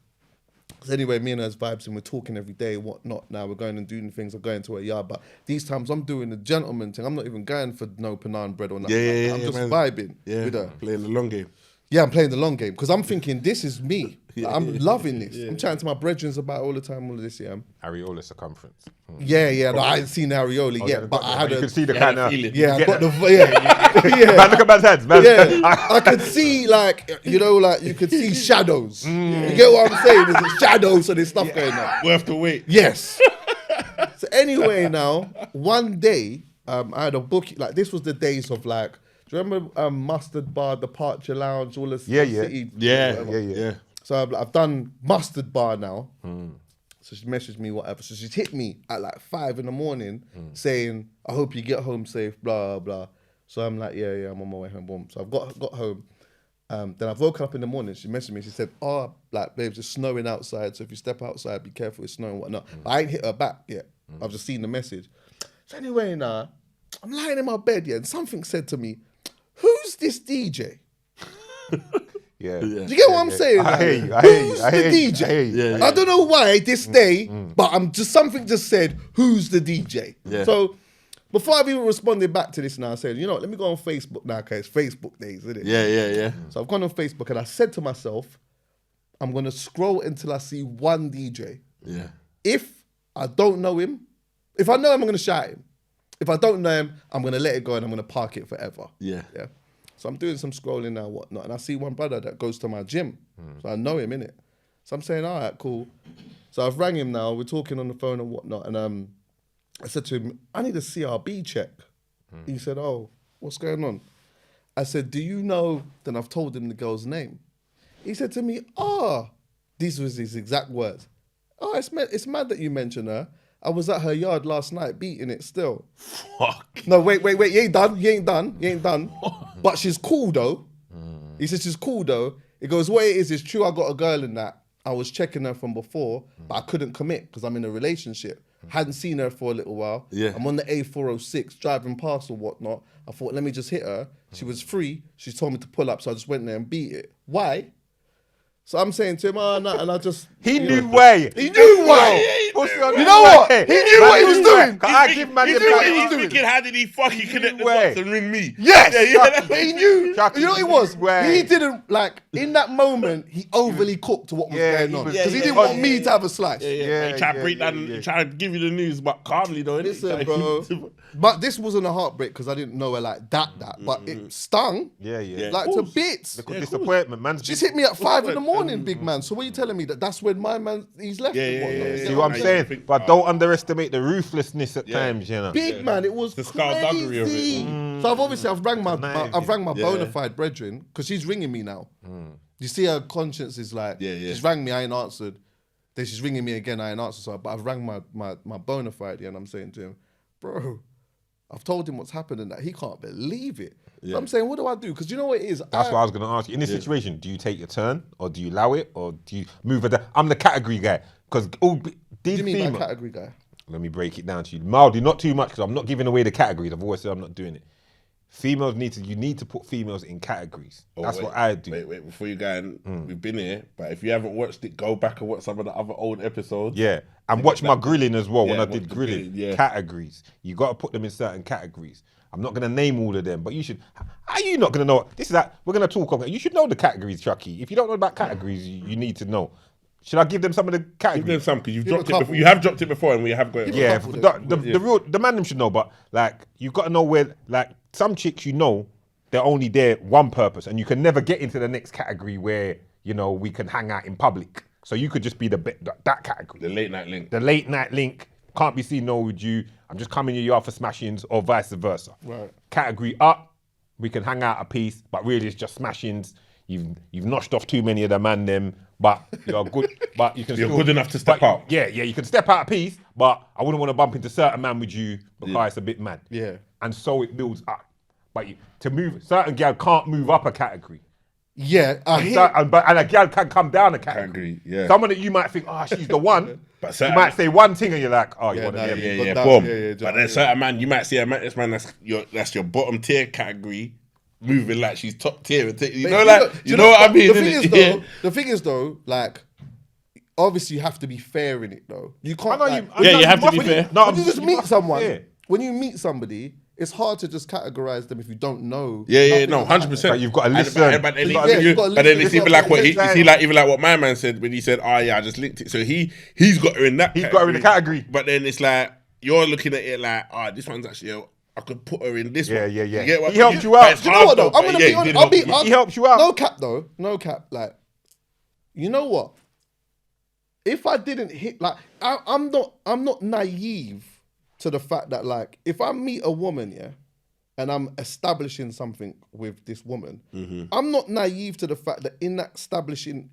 So anyway, me and her's vibes and we're talking every day, whatnot. Now we're going and doing things. I'm going to her yard, but these times I'm doing the gentleman thing. I'm not even going for no panaan bread or nothing. Yeah, I'm just man. vibing Yeah, with her. playing the long game. Yeah, I'm playing the long game because I'm thinking this is me. Like, I'm loving this. I'm chatting to my brethren about all the time, all of this. Yeah, Areola circumference. yeah. No, I hadn't seen the areola yet, but I had You a. can see the had kind a of. feeling. Yeah, I get got that. yeah. Man, look at man's hands. Man. Yeah, I could see like you could see shadows. You get what I'm saying? There's a shadow, so there's stuff going on. We have to wait. Yes. So anyway, now one day I had a book. Like this was the days of like. Do you remember Mustard Bar, Departure Lounge, all this? Yeah. City, Yeah, whatever? yeah. So I've done Mustard Bar now. So she messaged me, whatever. So she's hit me at like 5 a.m. saying, I hope you get home safe, blah, blah. So I'm like, yeah, I'm on my way home. Boom. So I've got home. Then I've woken up in the morning. She messaged me. She said, oh, like, babes, it's snowing outside. So if you step outside, be careful, it's snowing and whatnot. But I ain't hit her back yet. I've just seen the message. So anyway, now, I'm lying in my bed, yeah, and something said to me, who's this DJ? Yeah. Do you get what I'm saying? I hear you. Who's I the hear you. DJ? I hear you. Yeah. I don't know why this day, but something just said, who's the DJ? Yeah. So before I've even responded back to this now, I said, you know what, let me go on Facebook now, because it's Facebook days, isn't it? Yeah. So I've gone on Facebook and I said to myself, I'm going to scroll until I see one DJ. Yeah. If I don't know him, if I know him, I'm going to shout him. If I don't know him, I'm going to let it go and I'm going to park it forever. Yeah. So I'm doing some scrolling now, whatnot, and I see one brother that goes to my gym. So I know him, innit? So I'm saying, all right, cool. So I've rang him now, we're talking on the phone and whatnot, and I said to him, I need a CRB check. He said, oh, what's going on? I said, do you know? Then I've told him the girl's name. He said to me, these was his exact words. Oh, it's mad that you mention her. I was at her yard last night beating it still. Fuck. No, wait. You ain't done. But she's cool though. He says she's cool though. He goes, what it is, it's true I got a girl in that. I was checking her from before, but I couldn't commit because I'm in a relationship. Hadn't seen her for a little while. Yeah. I'm on the A406 driving past or whatnot. I thought, let me just hit her. She was free. She told me to pull up, so I just went there and beat it. Why? So I'm saying to him, no, and I just... He knew why. He knew why. You know what? He knew what he was doing. I give man He the knew what black- he was He's doing. thinking, how did he fucking connect the Way. dots and ring me? Yes, Yeah. but he knew. Chuckie, You know what it was? way. He didn't like in that moment. He overly cooked what was Yeah, going he on was- because he yeah, didn't yeah, want me to have a slice. He try to break yeah, down, yeah. he try to give you the news, but calmly though. innit? Listen, He bro. try- But this wasn't a heartbreak because I didn't know her like that. But it stung Yeah. like to bits. Look at disappointment, man. She's hit me at 5 a.m, big man. So what are you telling me that that's when my man he's left? Yeah, and yeah, whatnot? yeah, You yeah. get See what I'm Yeah. saying? Think- But don't underestimate the ruthlessness at Yeah. times, you know. Big man, it was The skullduggery of it. crazy. So I've rang my Yeah. bona fide brethren because she's ringing me now. You see her conscience is like, Yeah. she's rang me, I ain't answered. Then she's ringing me again. I ain't answered, so but I've rang my bona fide, and I'm saying to him, bro, I've told him what's happened and that he can't believe it. So I'm saying, what do I do? Because you know what it is. That's what I was going to ask you. In this situation, do you take your turn or do you allow it or do you move it? I'm the category guy because What do you mean by category guy? Let me break it down to you mildly, not too much because I'm not giving away the categories. I've always said I'm not doing it. Females you need to put females in categories. That's what I do. Wait, before you go in, we've been here, but if you haven't watched it, go back and watch some of the other old episodes. Yeah, and watch my grilling as well when I did grilling. grilling. Categories. You got to put them in certain categories. I'm not going to name all of them, but you should. Are you not going to know? This is that we're going to talk on. You should know the categories, Chuckie. If you don't know about categories, you need to know. Should I give them some of the categories? Give them some because you've dropped it before. You have dropped it before, and we have got it. Yeah, the man them should know, but like you've got to know where like some chicks they're only there one purpose, and you can never get into the next category where we can hang out in public. So you could just be that category. The late night link. The late night link. Can't be seen with you. I'm just coming in your yard for smashings or vice versa. Right. Category up, we can hang out a piece, but really it's just smashings. You've notched off too many of the man them, but you're good. But you can. You're good enough to step out. Yeah, you can step out a piece, but I wouldn't want to bump into certain man with you because it's a bit mad. Yeah. And so it builds up. But to move, certain gal can't move up a category. Yeah, and a gal can come down a category. Yeah. Someone that you might think, she's the one. But you might say one thing and you're like, you want to get me. Boom. But then certain man, you might see a man, that's your bottom tier category, moving like she's top tier. You know what I mean? The thing is though, like, obviously you have to be fair in it though. You can't. You have to be fair. When you just meet someone, when you meet somebody, it's hard to just categorize them if you don't know. Yeah, no, 100%. But you've got to listen. But then it's even like what even like what my man said when he said, I just linked it. So he's got her in that. He's got her in the category. But then it's like you're looking at it like, this one's actually. I could put her in this one. Yeah. He helped you out. Do you know what though? I'm gonna be honest. He helps you out. No cap though. No cap. Like, you know what? If I didn't hit, like, I'm not naive to the fact that, like, if I meet a woman, and I'm establishing something with this woman, I'm not naive to the fact that in that establishing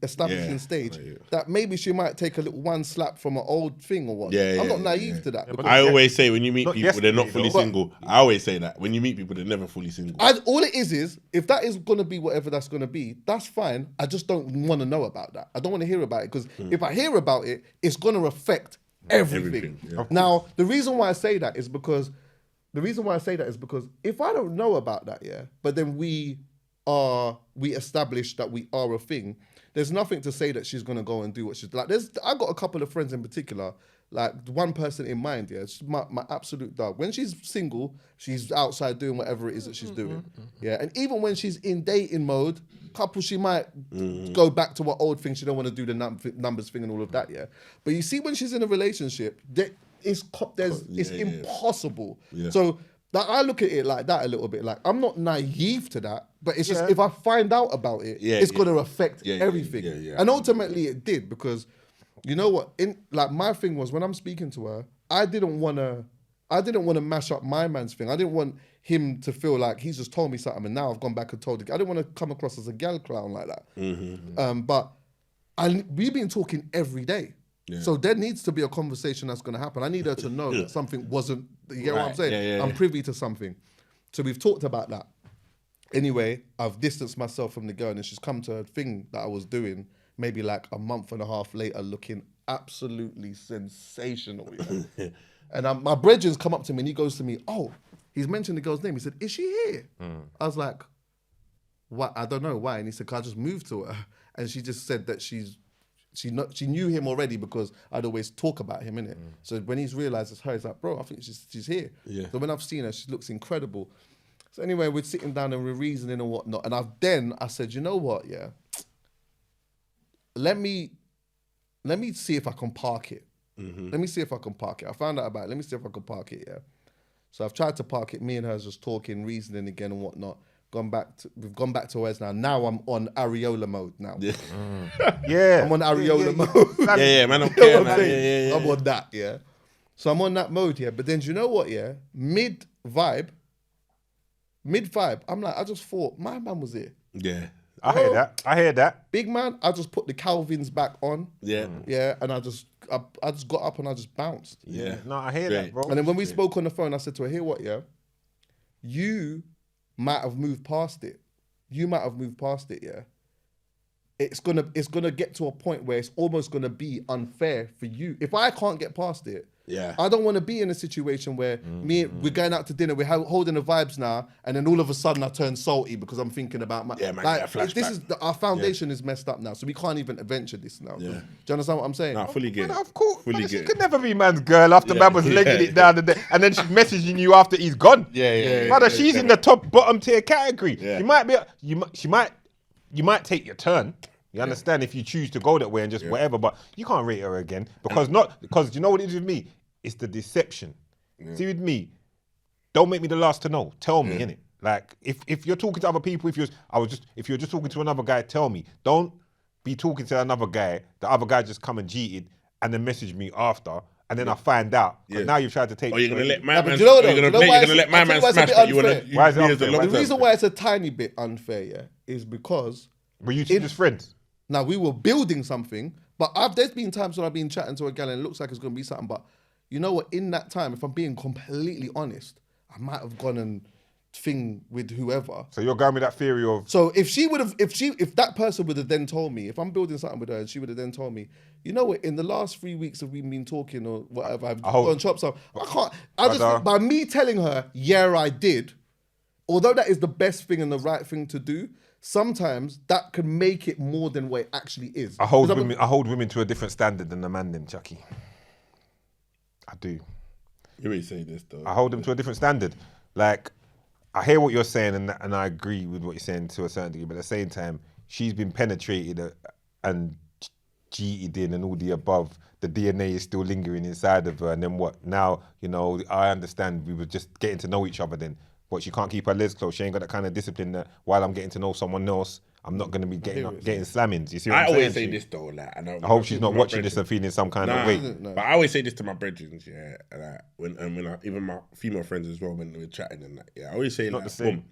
stage, that maybe she might take a little one slap from an old thing or what. I'm not naive to that. I always say when you meet people, they're not fully single. I always say that. When you meet people, they're never fully single. All it is if that is going to be whatever that's going to be, that's fine. I just don't want to know about that. I don't want to hear about it because if I hear about it, it's going to affect everything. Now, the reason why I say that is because if I don't know about that, but then we establish that we are a thing, there's nothing to say that she's gonna go and do what she's like. I got a couple of friends in particular, like one person in mind, she's my absolute dog. When she's single, she's outside doing whatever it is that she's doing. And even when she's in dating mode, she might go back to what old thing. She don't want to do the numbers thing and all of that, But you see, when she's in a relationship, it's impossible. So I look at it like that a little bit. Like, I'm not naive to that, but it's just if I find out about it, it's going to affect everything. And ultimately, it did because you know what? My thing was when I'm speaking to her, I didn't want to mash up my man's thing. I didn't want him to feel like he's just told me something and now I've gone back and told him. I didn't want to come across as a gal clown like that. But we've been talking every day. So there needs to be a conversation that's going to happen. I need her to know that something wasn't, you get what I'm saying? I'm privy to something. So we've talked about that. Anyway, I've distanced myself from the girl and she's come to a thing that I was doing maybe like a month and a half later looking absolutely sensational. And my brethren's come up to me and he goes to me, he's mentioned the girl's name. He said, is she here? I was like, what? I don't know why. And he said, can I just move to her? And she just said that she knew him already because I'd always talk about him, innit? So when he's realised it's her, he's like, bro, I think she's here. So when I've seen her, she looks incredible. So anyway, we're sitting down and we're reasoning and whatnot. And I said, you know what, let me see if I can park it. Let me see if I can park it. I found out about it. Let me see if I can park it, So I've tried to park it. Me and her just talking, reasoning again and whatnot. We've gone back to Oasis now. Now I'm on areola mode now. I'm on areola mode. Man, I'm I'm on that, So I'm on that mode, But then do you know what, mid vibe, I'm like, I just thought my man was here. I hear that. I hear that. Big man, I just put the Calvins back on. Yeah. Yeah, and I just got up and I just bounced. Yeah. No, I hear that, bro. And then when we spoke on the phone, I said to her, hear what, yeah? You might have moved past it. Yeah? It's gonna get to a point where it's almost gonna be unfair for you. If I can't get past it, Yeah. I don't want to be in a situation where we're going out to dinner, we're holding the vibes now, and then all of a sudden I turn salty because I'm thinking about my Yeah, man, like get a flashback. this is our foundation is messed up now, so we can't even adventure this now. Yeah. Do you understand what I'm saying? Nah, fully get it. Of course, Fully man, she get could it. never be man's girl after man was legging it down and then she's messaging you after he's gone. Brother, she's in the top bottom tier category. Yeah. You might be, you might take your turn. You understand if you choose to go that way and just whatever, but you can't rate her again because you know what it is with me. It's the deception. See with me, don't make me the last to know. Tell me, innit? Like if you're talking to other people, if you're just talking to another guy, tell me. Don't be talking to another guy. The other guy just come and cheated and then message me after, and then I find out. But now you've tried to take. Or you're gonna let my Yeah, man. but you know what You're though? gonna You know why let my I man think why it's a smash, bit but you wanna. unfair? Why is it you as unfair? the Why long is The it reason why it's a tiny bit unfair, yeah, is because Were you two just friends? now we were building something, but there's been times when I've been chatting to a gal and it looks like it's gonna be something, but you know what? In that time, if I'm being completely honest, I might have gone and thing with whoever. So you're going with that theory of So if that person would have then told me, if I'm building something with her and she would have then told me, you know what, in the last 3 weeks of we been talking or whatever, I've gone chopped up. I just think by me telling her, yeah, I did, although that is the best thing and the right thing to do, sometimes that can make it more than what it actually is. I hold women to a different standard than the man then, Chuckie. I do. You really say this though. I hold them to a different standard. Like, I hear what you're saying and I agree with what you're saying to a certain degree, but at the same time, she's been penetrated and cheated in and all the above. The DNA is still lingering inside of her, and then what? Now, you know, I understand we were just getting to know each other then, but she can't keep her legs closed. She ain't got that kind of discipline that while I'm getting to know someone else, I'm not going to be getting slammings. You see what I'm saying? I always say this though, like, I hope she's not watching this and feeling some kind of way. But I always say this to my brethren, yeah, like, when even my female friends as well, when we're chatting and that, yeah, I always say Not like, the same. boom,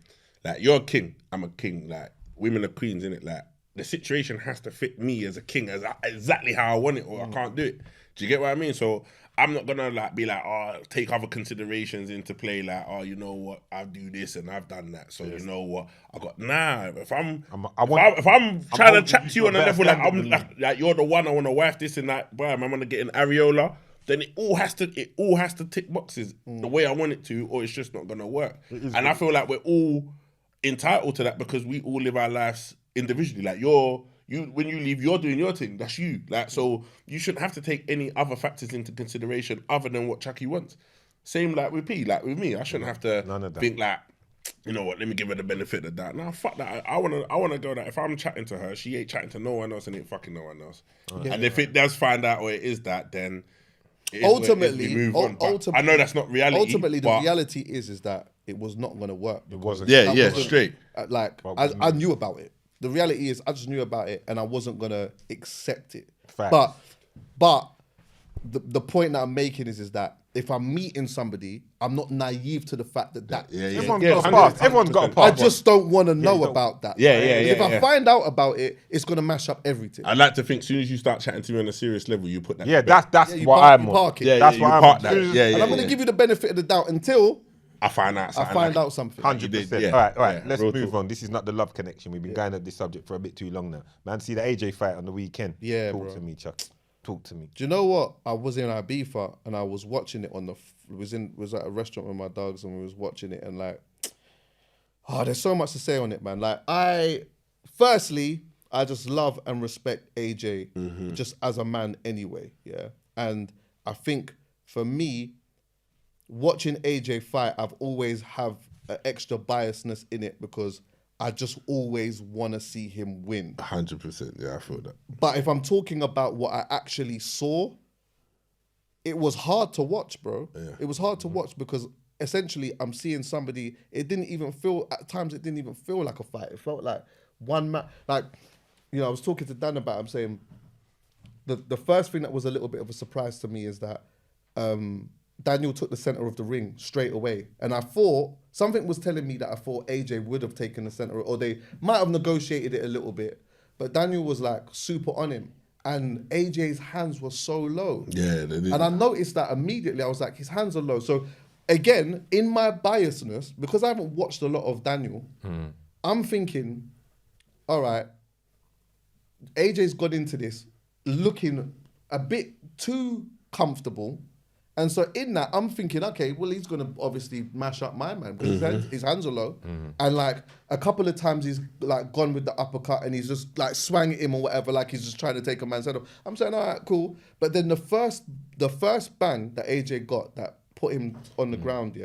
like you're a king, I'm a king, like women are queens, innit? Like the situation has to fit me as a king, exactly how I want it, or I can't do it. Do you get what I mean? So I'm not gonna like be like, oh, take other considerations into play, like, oh, you know what, I do this and I've done that, so you know what, I got if I'm trying to chat to you on a level like you're the one I want to wife this and that, bro, I'm gonna get an areola, then it all has to tick boxes the way I want it to, or it's just not gonna work. And I feel like we're all entitled to that because we all live our lives individually. Like when you leave, you're doing your thing. That's you. Like, so you shouldn't have to take any other factors into consideration other than what Chuckie wants. Same like with P. Like with me, I shouldn't have to think like, you know what, let me give her the benefit of that. Nah, fuck that. I wanna go that if I'm chatting to her, she ain't chatting to no one else and ain't fucking no one else. And if it does find out or it is that, then it is ultimately, we move on. But I know that's not reality. Ultimately, the reality is that it was not going to work. It wasn't. Straight. I knew about it. The reality is, I just knew about it, and I wasn't gonna accept it. Facts. But the point that I'm making is that if I'm meeting somebody, I'm not naive to the fact that Everyone's got a path. Everyone's got a path. I just don't want to know about that. If I yeah. find out about it, it's gonna mash up everything. I like to think as soon as you start chatting to me on a serious level, you put that. Yeah, that's you what park- I'm you on. park it. That's you what I'm park on. that. And I'm gonna give you the benefit of the doubt until I find out. I find out something. 100%. Yeah. All right. Yeah, Let's real move talk. on. This is not the love connection. We've been going at this subject for a bit too long now. Man, see the AJ fight on the weekend. Yeah, Talk bro. to me, Chuck. Talk to me. Do you know what? I was in Ibiza and I was watching it on was at a restaurant with my dogs and we was watching it and like, there's so much to say on it, man. Like firstly, I just love and respect AJ just as a man anyway, yeah. And I think for me, watching AJ fight, I've always have an extra biasness in it because I just always want to see him win. 100%. Yeah, I feel that. But if I'm talking about what I actually saw, it was hard to watch, bro. Yeah. It was hard to watch because essentially I'm seeing somebody, at times it didn't even feel like a fight. It felt like one man, like, you know, I was talking to Dan about it, I'm saying the first thing that was a little bit of a surprise to me is that Daniel took the center of the ring straight away. And I thought, something was telling me that I thought AJ would have taken the center, or they might have negotiated it a little bit. But Daniel was like super on him. And AJ's hands were so low. Yeah, they did. And I noticed that immediately. I was like, his hands are low. So again, in my biasness, because I haven't watched a lot of Daniel, I'm thinking, all right, AJ's got into this looking a bit too comfortable. And so in that, I'm thinking, okay, well, he's going to obviously mash up my man because his hands are low. And like a couple of times he's like gone with the uppercut and he's just like swanging him or whatever, like he's just trying to take a man's head off. I'm saying, all right, cool. But then the first bang that AJ got that put him on the ground,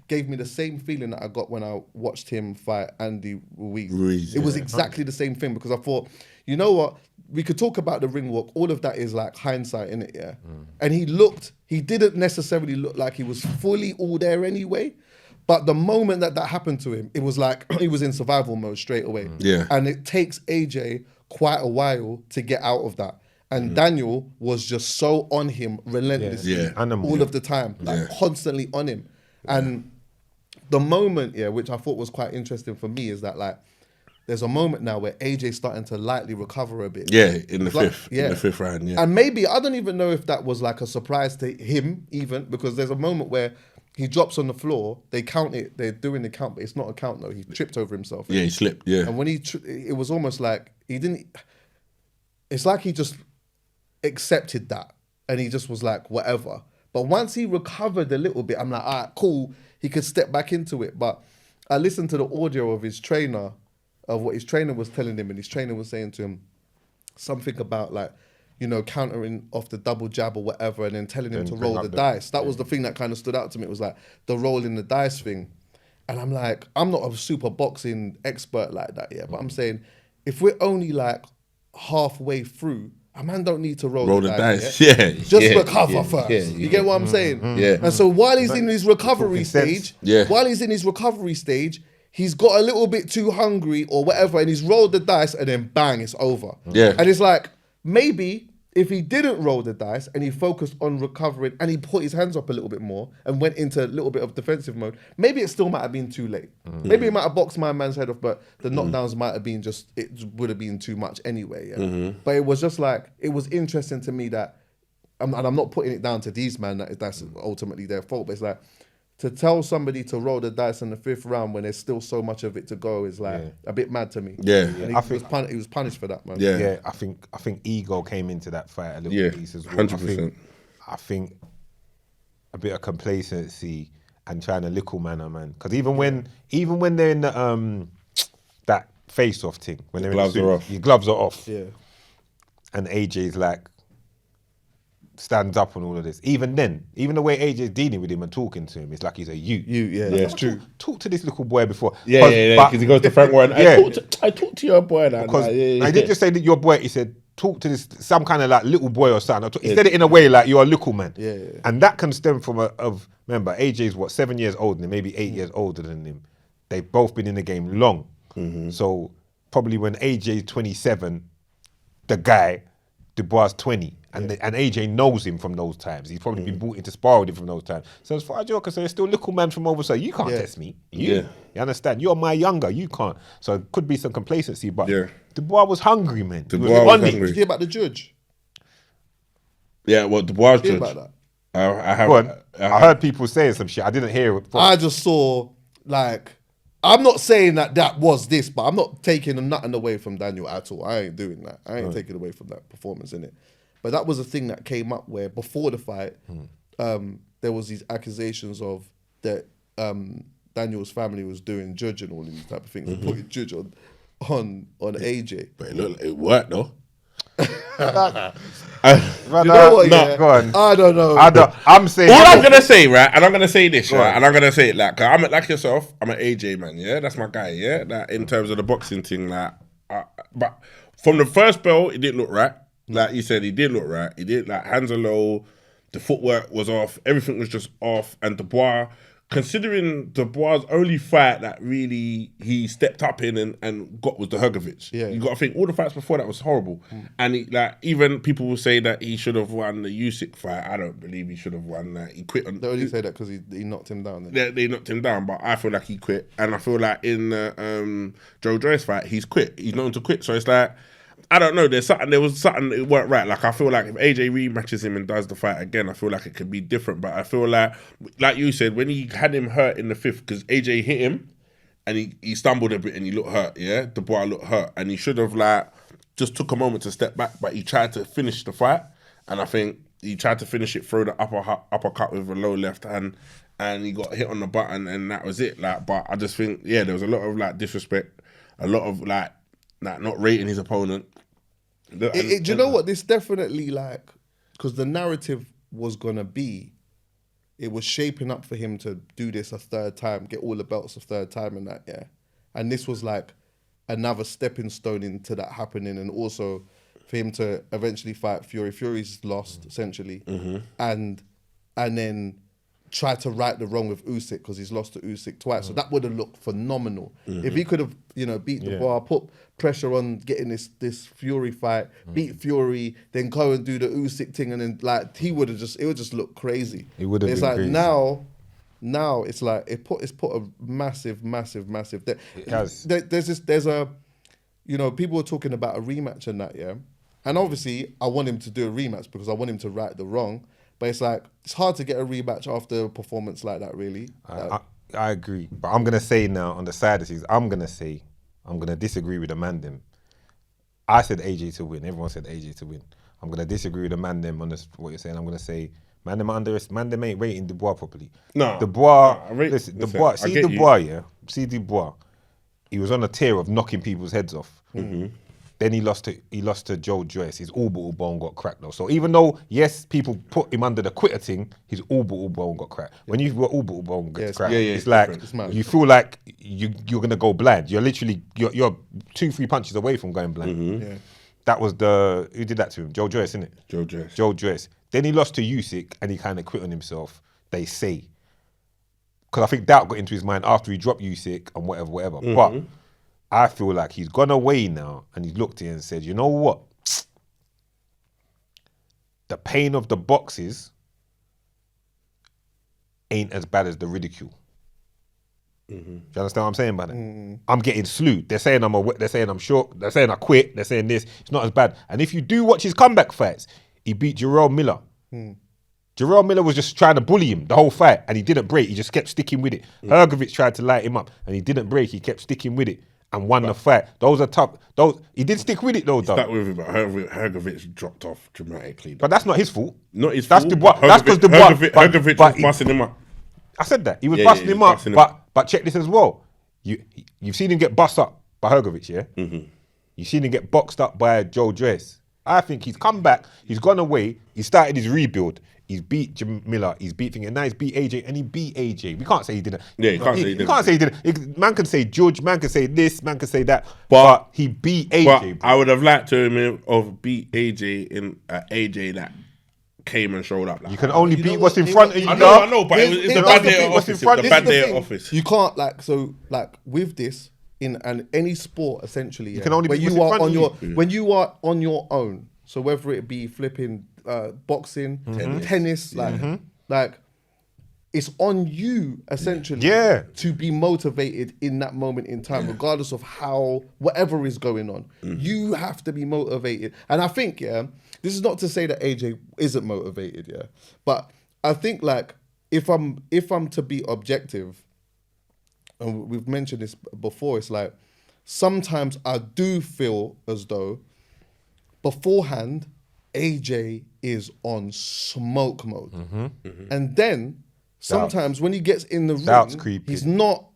gave me the same feeling that I got when I watched him fight Andy Ruiz. It was exactly the same thing because I thought, you know what? We could talk about the ring walk. All of that is like hindsight, innit? Yeah. And he didn't necessarily look like he was fully all there anyway. But the moment that happened to him, it was like he was in survival mode straight away. Yeah. And it takes AJ quite a while to get out of that. And Daniel was just so on him relentlessly all of the time, like constantly on him. And the moment, which I thought was quite interesting for me is that like, there's a moment now where AJ's starting to lightly recover a bit. Yeah, in the fifth round, And maybe, I don't even know if that was like a surprise to him even, because there's a moment where he drops on the floor, they count it, they're doing the count, but it's not a count though, he tripped over himself. Yeah, he slipped, And when it was almost like, it's like he just accepted that, and he just was like, whatever. But once he recovered a little bit, I'm like, all right, cool, he could step back into it. But I listened to the audio of his trainer, of what his trainer was telling him, and his trainer was saying to him something about like, you know, countering off the double jab or whatever, and then telling him to roll the dice. That was the thing that kind of stood out to me. It was like the rolling the dice thing. And I'm like, I'm not a super boxing expert like that, but I'm saying, if we're only like halfway through, a man don't need to roll the dice. Just recover first. You get what I'm saying? And so while he's in his recovery stage, he's got a little bit too hungry or whatever, and he's rolled the dice, and then bang, it's over. And it's like, maybe if he didn't roll the dice and he focused on recovering and he put his hands up a little bit more and went into a little bit of defensive mode, maybe it still might have been too late. Maybe he might have boxed my man's head off, but the knockdowns might have been it would have been too much anyway. But it was just like, it was interesting to me that, and I'm not putting it down to these man, that's ultimately their fault, but it's like, to tell somebody to roll the dice in the fifth round when there's still so much of it to go is like a bit mad to me. And he was punished for that, man. I think ego came into that fight a little piece as well. 100%. I think a bit of complacency and trying to little man, because even when they're in the that face-off thing, when they're gloves in the are off. Your gloves are off. And AJ's like, stands up on all of this. Even then, even the way AJ's dealing with him and talking to him, it's like he's a you. It's true. Talk to this little boy before. Because he goes to Frank Warren. I talk to your boy now. Because I didn't just say that your boy, he said, talk to this, some kind of like little boy or something. He said it in a way like you're a little man. And that can stem from remember, AJ's 7 years older than him, maybe 8 years older than him. They've both been in the game long. So probably when AJ's 27, the guy, Dubois 20. And AJ knows him from those times. He's probably been brought into spar with him from those times. So as far as you're concerned, there's still a little man from over, so you can't test me. You understand? You're my younger, you can't. So it could be some complacency, but Dubois was hungry, man. Dubois was hungry. Did you hear about the judge? Yeah, well, Dubois Did you hear judge. about that? I have. I heard people saying some shit. I didn't hear it. I just saw, like, I'm not saying that was this, but I'm not taking nothing away from Daniel at all. I ain't doing that. I ain't taking away from that performance, innit? But that was a thing that came up where before the fight, there was these accusations of that Daniel's family was doing judge and all of these type of things, putting judge on AJ. But it worked though. You know what, Go on. I don't know. I'm saying. All I'm gonna say, right, and I'm gonna say this, right, and I'm gonna say it like, 'cause I'm like yourself. I'm an AJ man, that's my guy, That in terms of the boxing thing, like, but from the first bell, it didn't look right. Like you said, he did look right. He did, like, hands are low, the footwork was off, everything was just off, and Dubois considering Dubois' only fight that really he stepped up in and got was the Hrgovic. Yeah. You got to think all the fights before that was horrible. And he, like, even people will say that he should have won the Usyk fight. I don't believe he should have won that. He quit on. They only say that because he knocked him down. They knocked him down, but I feel like he quit. And I feel like in the Joe Joyce fight, he's quit. He's known to quit. So it's like, I don't know. There was something that weren't right. Like, I feel like if AJ rematches him and does the fight again, I feel like it could be different. But I feel like you said, when he had him hurt in the fifth, because AJ hit him and he stumbled a bit and he looked hurt. Yeah, Dubois looked hurt, and he should have like just took a moment to step back. But he tried to finish the fight, and I think he tried to finish it through the uppercut with a low left hand, and he got hit on the button, and that was it. Like, but I just think, yeah, there was a lot of like disrespect, a lot of like not rating his opponent. Do you know what? This definitely, like, because the narrative was gonna be, it was shaping up for him to do this a third time, get all the belts a third time and that, yeah. And this was like another stepping stone into that happening, and also for him to eventually fight Fury. Fury's lost essentially, and then try to right the wrong with Usyk because he's lost to Usyk twice. So that would have looked phenomenal if he could have, beat Dubois, put pressure on getting this Fury fight, beat Fury, then go and do the Usyk thing, and then like it would just look crazy. It would have. It's been like crazy. now it's like it's put a massive. It has. There's a, people were talking about a rematch and that, yeah, and obviously I want him to do a rematch because I want him to right the wrong. But it's like, it's hard to get a rematch after a performance like that, really. I agree. But I'm going to say now, on the side of things, I'm going to disagree with the man them. I said AJ to win. Everyone said AJ to win. I'm going to disagree with the man them on this, what you're saying. I'm going to say, man them ain't rating Dubois properly. No. Dubois, listen, Dubois, I get Dubois, yeah? See Dubois. He was on a tear of knocking people's heads off. Then he lost to Joe Joyce. His orbital bone got cracked though. So even though, yes, people put him under the quitter thing, his orbital bone got cracked. When you've got orbital bone gets cracked, it's like you feel like you're gonna go blind. You're literally you're 2-3 punches away from going blind. Yeah. That was who did that to him? Joe Joyce, innit? Joe Joyce. Then he lost to Usyk and he kind of quit on himself. They say, because I think doubt got into his mind after he dropped Usyk and whatever. But I feel like he's gone away now and he's looked at it and said, you know what? The pain of the boxes ain't as bad as the ridicule. Do you understand what I'm saying about it? I'm getting slewed. They're saying I'm short. They're saying I quit. They're saying this. It's not as bad. And if you do watch his comeback fights, he beat Jarrell Miller. Jarrell Miller was just trying to bully him the whole fight and he didn't break. He just kept sticking with it. Hrgovic tried to light him up and he didn't break. He kept sticking with it and won the fight. Those are tough. He did stick with it though. Stuck with it, but Hrgovic dropped off dramatically. But that's not his fault. Not his That's fault. Dubois. That's because Dubois. Hrgovic was busting him up. I said that. He was busting him up. But check this as well. You've seen him get bust up by Hrgovic, yeah? You've seen him get boxed up by Joe Joyce. I think he's come back. He's gone away. He started his rebuild. He's beat Miller. He's beat thing, and now he's beat AJ, and he beat AJ. We can't say he didn't. Yeah, you can't say he didn't. You can't say he didn't. Man can say Judge. Man can say this. Man can say that. But he beat AJ. But I would have liked to have beat AJ in AJ that came and showed up. Like, you can only beat what's in front of you. I know, but it's the bad day at office. It's the bad day at office. You can't with this in any sport essentially. You can only when beat you what's are in front on of you. when you are on your own. So whether it be flipping boxing, tennis, like it's on you essentially to be motivated in that moment in time, regardless of how whatever is going on. You have to be motivated. And I think, this is not to say that AJ isn't motivated, but I think like if I'm to be objective, and we've mentioned this before, it's like sometimes I do feel as though beforehand AJ is on smoke mode. And then sometimes when he gets in the ring, he's not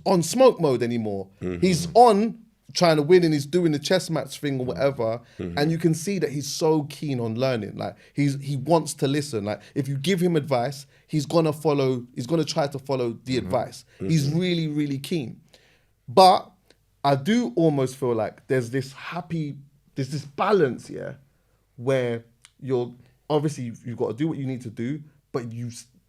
on smoke mode anymore. He's on trying to win and he's doing the chess match thing or whatever. And you can see that he's so keen on learning. Like he wants to listen. Like if you give him advice, he's gonna try to follow the advice. He's really, really keen. But I do almost feel like there's this balance, where you're obviously you've got to do what you need to do, but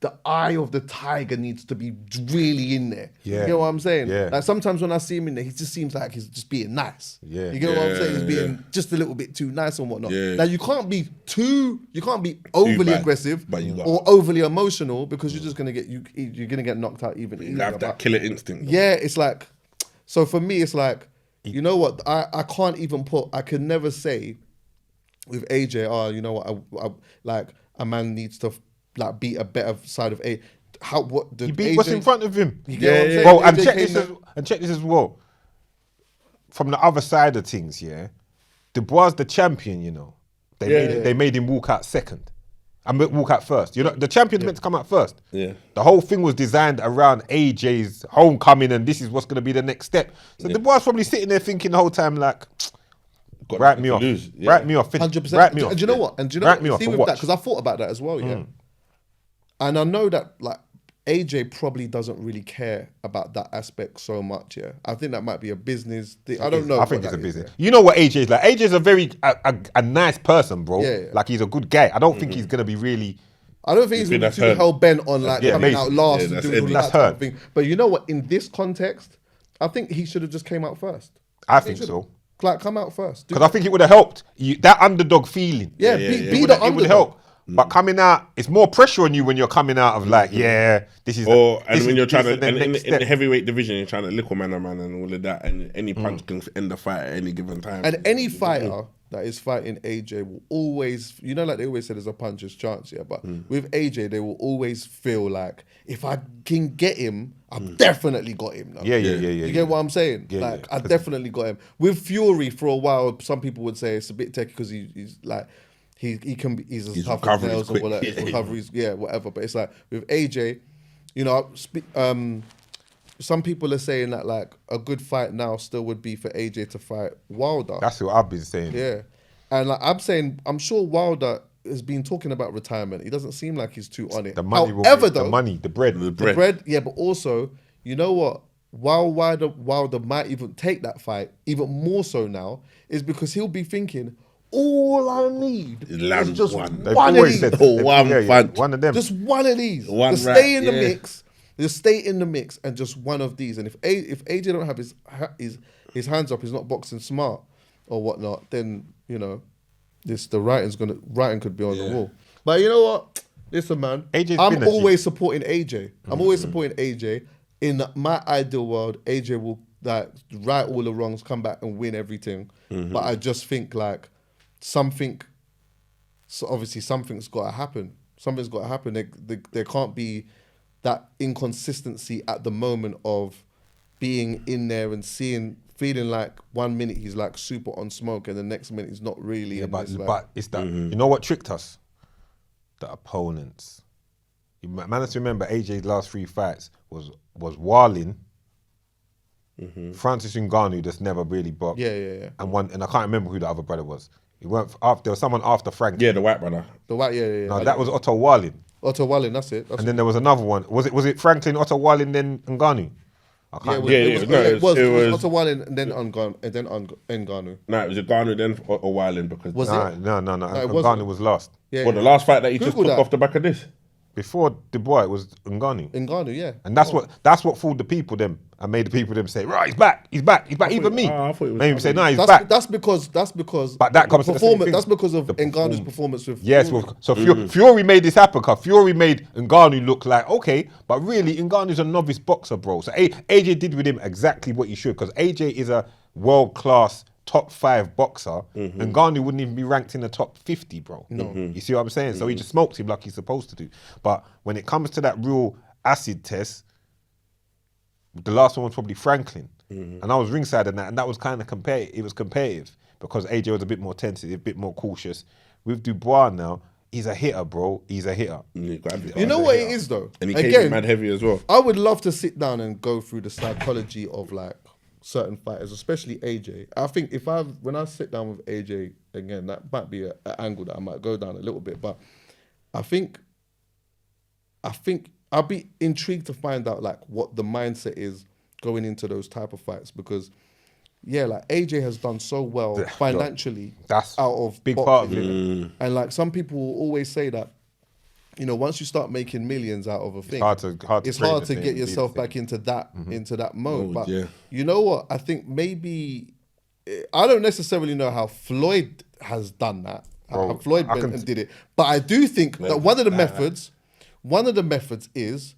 the eye of the tiger needs to be really in there. Yeah. You get what I'm saying? Yeah. Like sometimes when I see him in there, he just seems like he's just being nice. Yeah. You get what I'm saying? He's being just a little bit too nice and whatnot. Now you can't be overly bad, aggressive but you got- or overly emotional because you're just gonna get you're gonna get knocked out even You easier. have that killer instinct. Yeah, it's like, so for me, it's like, you know what? I can't even I can never say with AJ, oh, you know what? I like a man needs to like beat a better side of A. He beat what's in front of him. You get what I'm saying? Bro, and AJ check this as well. From the other side of things, yeah, Dubois the champion. You know, they made him walk out second. And walk out first. You know, the champion's meant to come out first. Yeah. The whole thing was designed around AJ's homecoming, and this is what's going to be the next step. So Dubois probably sitting there thinking the whole time like, write me off, write me off, 100%. write me off. And do you know what? And do you know Write what? me off See and with that, watch. because I thought about that as well, yeah. And I know that like AJ probably doesn't really care about that aspect so much, yeah. I think that might be a business thing. I don't know. I think what it's a that business. is, You know what AJ is like? AJ's a very a nice person, bro. Yeah, yeah. Like he's a good guy. I don't think he's gonna be really. I don't think he's think gonna be that's too hurt. hell bent on like coming basically. out last Yeah, and that's doing all it. that That's type hurt. of thing. But you know what? In this context, I think he should have just came out first. I think so. Like, come out first. Do Because I think it would have helped that underdog feeling. Yeah, Yeah, be yeah. the It would underdog. help. But coming out, it's more pressure on you when you're coming out of like, this is. And when you're trying this to, is the and next in the step. heavyweight division, you're trying to little man and all of that, and any punch can end the fight at any given time. And any fighter that is fighting AJ will always, you know, like they always say there's a puncher's chance, yeah. But with AJ, they will always feel like if I can get him, I've definitely got him. Now. Yeah. You get what I'm saying? Yeah, like yeah. I definitely got him. With Fury, for a while, some people would say it's a bit techy because he's like. He can be, he's as His tough as recovery's nails or quick. whatever. His recovery's, whatever. But it's like with AJ, you know, some people are saying that like a good fight now still would be for AJ to fight Wilder. That's what I've been saying. Yeah. And like I'm saying, I'm sure Wilder has been talking about retirement. He doesn't seem like he's too on it. The money, However, though, the money, the bread. the bread, yeah, but also, you know what? While Wilder might even take that fight, even more so now, is because he'll be thinking, all I need Land is just one. They've one of always these. said one punch. one of them. Just one of these. One just rap, stay in the yeah. mix. Just stay in the mix and just one of these. And if AJ don't have his hands up, he's not boxing smart or whatnot, then you know, the writing could be on the wall. But you know what? Listen, man, AJ's I'm been a G. always supporting AJ. I'm always supporting AJ. In my ideal world, AJ will like right all the wrongs, come back and win everything. But I just think like obviously something's got to happen. Something's got to happen. There can't be that inconsistency at the moment of being in there and feeling like 1 minute he's like super on smoke and the next minute he's not really. Yeah, and but it's like, but it's that. You know what tricked us? The opponents. You managed to remember AJ's last 3 fights was Warlin, Francis Ngannou that's never really boxed. Yeah. And I can't remember who the other brother was. He went there was someone after Frank. Yeah, the white brother. the white, yeah. No, that was Otto Warlin. Otto Wallin, that's it. And then there was another one. Was it Franklin, Otto Warlin, then Ngannou? I can't remember. it was was- Otto Wallin and then Ngannou. No, it was a Garner then or Wyland because Was it? No. it Ngannou wasn't. was last. Yeah, the last fight that he just Google took that. off the back of this. Before Dubois, it was Ngannou. Ngannou, yeah. And that's what fooled the people them and made the people them say, right, he's back. Even me. I thought it was Made him say, no, he's That's back. that's because But that comes to the same performance. thing. That's because of The Ngannou's performance with Yes, Fury. well, so Fury made this happen because Fury made Ngannou look like, okay, but really Ngannou's a novice boxer, bro. So AJ did with him exactly what he should because AJ is a world-class top 5 boxer and Ngannou wouldn't even be ranked in the top 50, bro. No. You see what I'm saying? So he just smoked him like he's supposed to do. But when it comes to that real acid test, the last one was probably Franklin. And I was ringside in that, and that was kind of competitive. It was competitive because AJ was a bit more tentative, a bit more cautious. With Dubois now, he's a hitter, bro. He's a hitter. You know what it is though? And he came in Again, mad heavy as well. I would love to sit down and go through the psychology of like certain fighters, especially AJ. I think when I sit down with AJ again, that might be an angle that I might go down a little bit, but I think I'll be intrigued to find out like what the mindset is going into those type of fights because like AJ has done so well financially That's out of big boxing, part of it. and like some people will always say that you know, once you start making millions out of a thing, hard to it's train hard the to thing, get be the yourself thing. back into that mode. Mode, But yeah. you know what? I think maybe I don't necessarily know how Floyd has done that. How Bro, Floyd I went can and did it. But I do think that one of the methods is,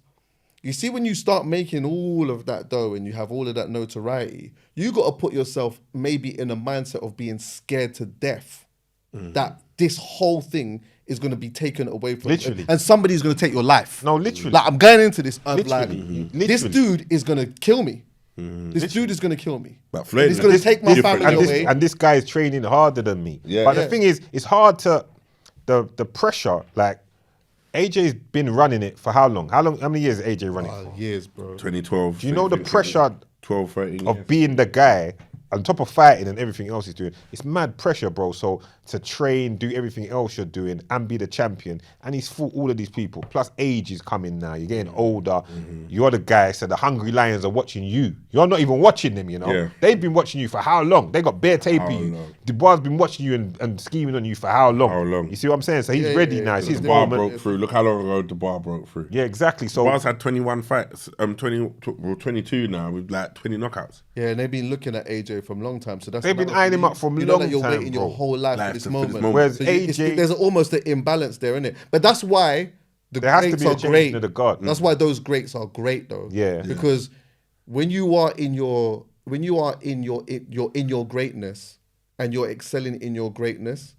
you see, when you start making all of that dough and you have all of that notoriety, you got to put yourself maybe in a mindset of being scared to death that this whole thing is going to be taken away from Literally. you. And somebody's going to take your life. No, literally. Like, I'm going into this. I'm like, Literally. this Literally. dude is going to kill me. This dude is going to kill me. But Floyd And he's is going to different. take my Different. family and away. this guy is training harder than me. Yeah. But Yeah. the thing is, it's hard to the pressure. Like AJ's been running it for how long? How many years is AJ running it for? Years, bro. 2012. Do you know the pressure 12, 13 of years. being the guy on top of fighting and everything else he's doing? It's mad pressure, bro. So to train, do everything else you're doing, and be the champion, and he's fought all of these people. Plus age is coming now. You're getting older. You're the guy. So the hungry lions are watching you. You're not even watching them. You know, Yeah. they've been watching you for how long? They got bare tape How of you. long? Dubois been watching you and scheming on you for how long? How long? You see what I'm saying? So he's Yeah, ready yeah, now. yeah. It's his The bar moment. broke through. Look how long ago the bar broke through. Yeah, exactly. So Bar's had 21 fights, 22 now with like 20 knockouts. Yeah, and they've been looking at AJ from a long time. So that's They've been another eyeing thing. him up from you know long that you're time, waiting your bro. whole life Life for this for this moment. moment. Whereas it's- AJ there's almost an imbalance there, isn't it? But that's why the There has to greats be a are changing great. of the guard. That's why those greats are great, though. Yeah. Because when you are in your greatness and you're excelling in your greatness,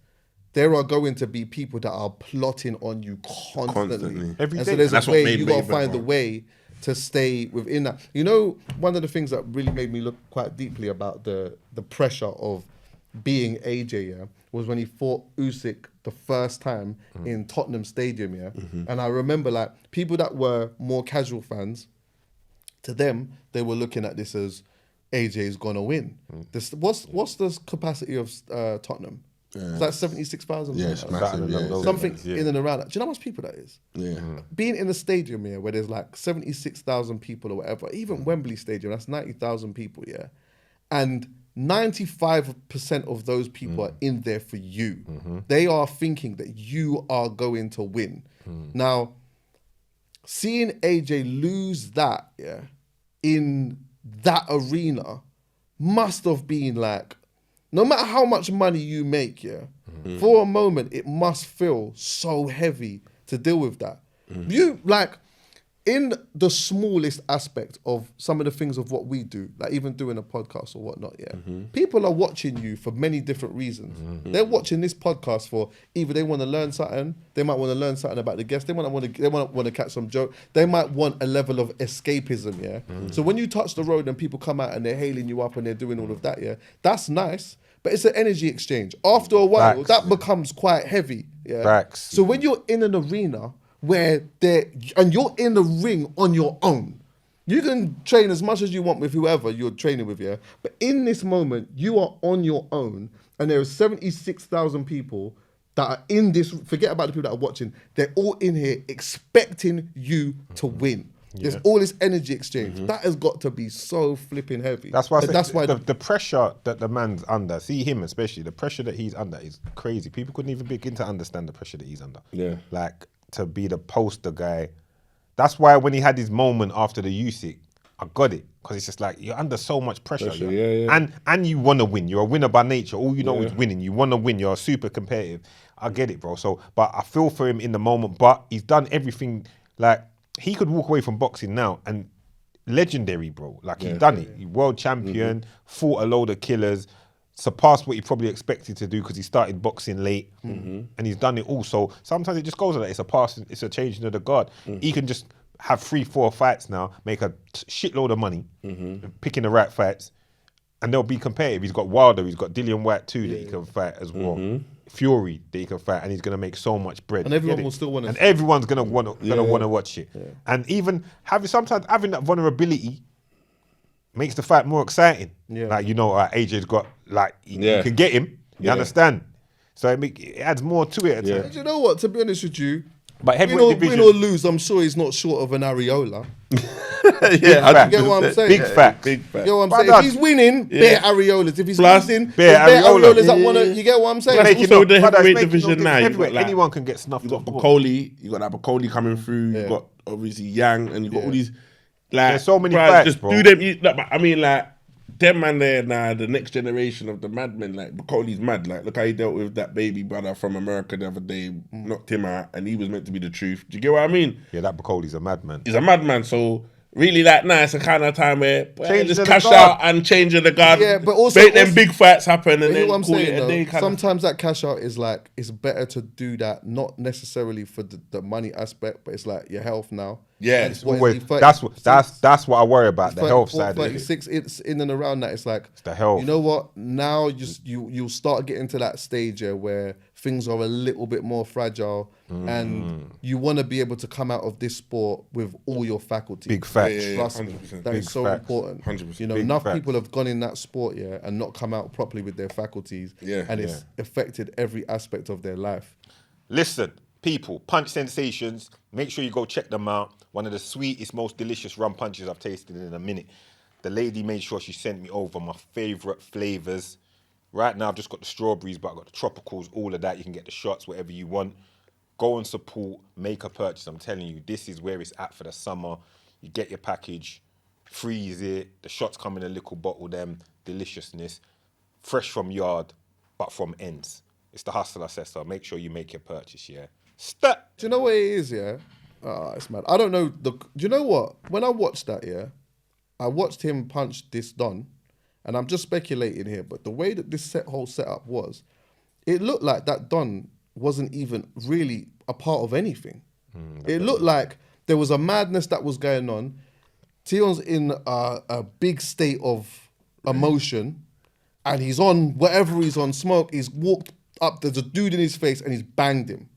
there are going to be people that are plotting on you constantly. Every And day. so there's And that's a what way made you got to Mayweather, find the bro. way to stay within that. You know, one of the things that really made me look quite deeply about the pressure of being AJ, yeah, was when he fought Usyk the first time in Tottenham Stadium, yeah. And I remember, like, people that were more casual fans, to them, they were looking at this as AJ's gonna win. This, what's the capacity of Tottenham? It's like 76,000. Yeah, it's something massive. Something Yeah, along something Yeah. in and around that. Do you know how much people that is? yeah. Being in a stadium here where there's like 76,000 people or whatever, even Wembley Stadium, that's 90,000 people, yeah. And 95% of those people are in there for you. They are thinking that you are going to win. Now, seeing AJ lose that, yeah, in that arena must have been like, no matter how much money you make, yeah, for a moment, it must feel so heavy to deal with that. You, like, in the smallest aspect of some of the things of what we do, like even doing a podcast or whatnot, yeah, people are watching you for many different reasons. They're watching this podcast for either they want to learn something, they might want to learn something about the guest, they want to catch some joke, they might want a level of escapism, yeah. So when you touch the road and people come out and they're hailing you up and they're doing all of that, yeah, that's nice. But it's an energy exchange. After a while, Facts. that becomes quite heavy. Yeah. Facts. So when you're in an arena where you're in the ring on your own, you can train as much as you want with whoever you're training with, yeah. But in this moment, you are on your own, and there are 76,000 people that are in this. Forget about the people that are watching. They're all in here expecting you to win. There's all this energy exchange. That has got to be so flipping heavy. That's why I And say that's why the pressure that the man's under, see him especially, the pressure that he's under is crazy. People couldn't even begin to understand the pressure that he's under. Yeah. Like, to be the poster guy. That's why when he had his moment after the Usyk, I got it. Because it's just like, you're under so much pressure. Yeah. And you want to win. You're a winner by nature. All you know is winning. You want to win. You're super competitive. I get it, bro. So, but I feel for him in the moment. But he's done everything. Like, he could walk away from boxing now and legendary, bro. Like, he's done it. He world champion, fought a load of killers, surpassed what he probably expected to do because he started boxing late, and he's done it all. So sometimes it just goes like that. It's a passing, it's a changing of the guard. He can just have 3-4 fights now, make a shitload of money, picking the right fights, and they'll be competitive. He's got Wilder, he's got Dillian White too that he can fight as well. Fury that he can fight, and he's gonna make so much bread. And everyone Get it? will still want to. And everyone's gonna want to watch it. And even sometimes having that vulnerability makes the fight more exciting. Yeah. Like, you know, AJ's got, like, you Yeah. can get him. You Yeah. understand? So it adds more to it. Yeah. And you know what? To be honest with you, But win heavyweight or division, lose, I'm sure he's not short of an areola. Yeah, You get what I'm saying? Big facts. Big You fact. get what I'm Brother. saying? If he's winning, bare areolas. If he's Plus, losing, bare there's bare areola. areolas that wanna. You get what I'm saying? Plus, Making also no- with the brother, it's heavyweight making no division difference. now, you've Heavyweight, got, like, anyone can get snuffed You got off. bro. Bacoli, you got that Bacoli coming through. Yeah. You got obviously Yang, and you got all these. Like, There's so many bruh, facts, just bro. do them. I mean, like them man there now, the next generation of the madmen. Like Bacoli's mad. Like look how he dealt with that baby brother from America the other day, knocked him out, and he was meant to be the truth. Do you get what I mean? Yeah, that Bacoli's a madman. He's a madman. So really, like, nah, it's a kind of time where Change just the cash guard. out and change the guard. Yeah, but also- make them big fights happen, and You then know what I'm call saying? it a Though? day. Kind of. Sometimes that cash out is like it's better to do that, not necessarily for the money aspect, but it's like your health now. Yeah, And it's what is Always, he, 30, that's what I worry about, the health 34, side of it. 36, it's in and around that. It's like the health. You know what? Now you'll start getting to that stage where things are a little bit more fragile, and you want to be able to come out of this sport with all your faculties. Big facts. Yeah, Trust me, 100%. that Big is so facts. important. 100%. You know, Big enough facts. people have gone in that sport, and not come out properly with their faculties, Yeah. and it's affected every aspect of their life. Listen, people, Punch Sensations, make sure you go check them out. One of the sweetest, most delicious rum punches I've tasted in a minute. The lady made sure she sent me over my favourite flavours. Right now, I've just got the strawberries, but I've got the tropicals, all of that. You can get the shots, whatever you want. Go and support, make a purchase. I'm telling you, this is where it's at for the summer. You get your package, freeze it. The shots come in a little bottle, them deliciousness. Fresh from yard, but from ends. It's the hustle assessor. Make sure you make your purchase, yeah? Stat. Do you know what it is? Yeah, it's mad. I don't know. Do you know what? When I watched that, I watched him punch this Don, and I'm just speculating here, but the way that this whole setup was, it looked like that Don wasn't even really a part of anything. It looked like there was a madness that was going on. Tion's in a big state of emotion, and he's on whatever he's on, smoke. He's walked up, there's a dude in his face, and he's banged him.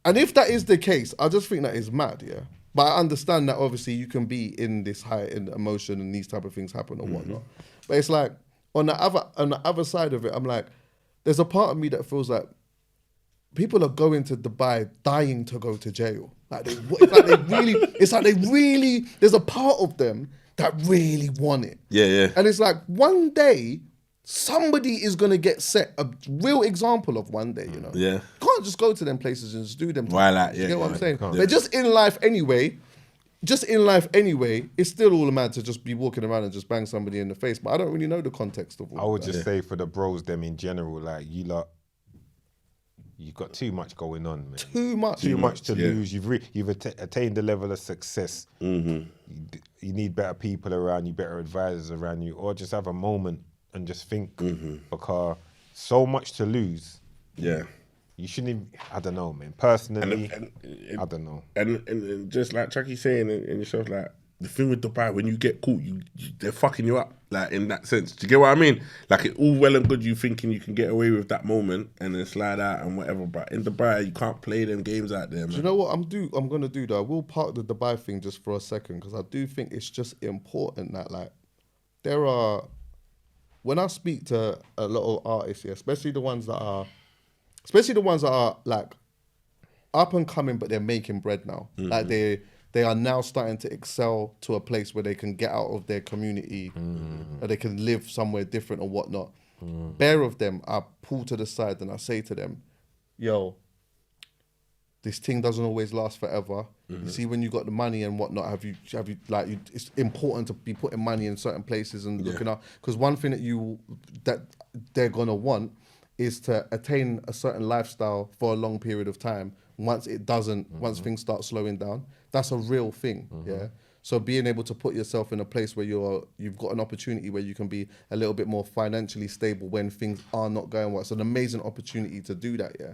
And if that is the case, I just think that is mad, yeah. But I understand that obviously you can be in this high in emotion and these type of things happen or whatnot. But it's like on the other side of it, I'm like, there's a part of me that feels like people are going to Dubai dying to go to jail. It's like they really, there's a part of them that really want it. Yeah. And it's like one day somebody is going to get set, a real example of one day, you know. Yeah. You can't just go to them places and just do them. Why not? You Yeah, get what I'm saying? can't. They're just in life anyway. It's still all mad to just be walking around and just bang somebody in the face. But I don't really know the context of all I would that. just say for the bros, them in general, like you lot, you've got too much going on, man. Too much. Too much to yeah. lose. You've attained a level of success. You need better people around you, better advisors around you, or just have a moment and just think, because so much to lose. Yeah. You shouldn't even, I don't know, man. Personally, And I don't know. And just like Chuckie saying and yourself, like the thing with Dubai, when you get caught, they're fucking you up, like in that sense. Do you get what I mean? Like it all well and good you thinking you can get away with that moment and then slide out and whatever, but in Dubai you can't play them games out there, man. Do you know what I'm gonna do though? I will park the Dubai thing just for a second because I do think it's just important that like there are, when I speak to a lot of artists here, especially the ones that are like up and coming, but they're making bread now. Like they are now starting to excel to a place where they can get out of their community, or they can live somewhere different or whatnot. Bare of them, I pull to the side and I say to them, "Yo, this thing doesn't always last forever. You see, when you got the money and whatnot, have you it's important to be putting money in certain places and looking up, because one thing that they're gonna want is to attain a certain lifestyle for a long period of time. Once it doesn't, once things start slowing down, that's a real thing, yeah? So being able to put yourself in a place where you've got an opportunity where you can be a little bit more financially stable when things are not going well. It's an amazing opportunity to do that, yeah?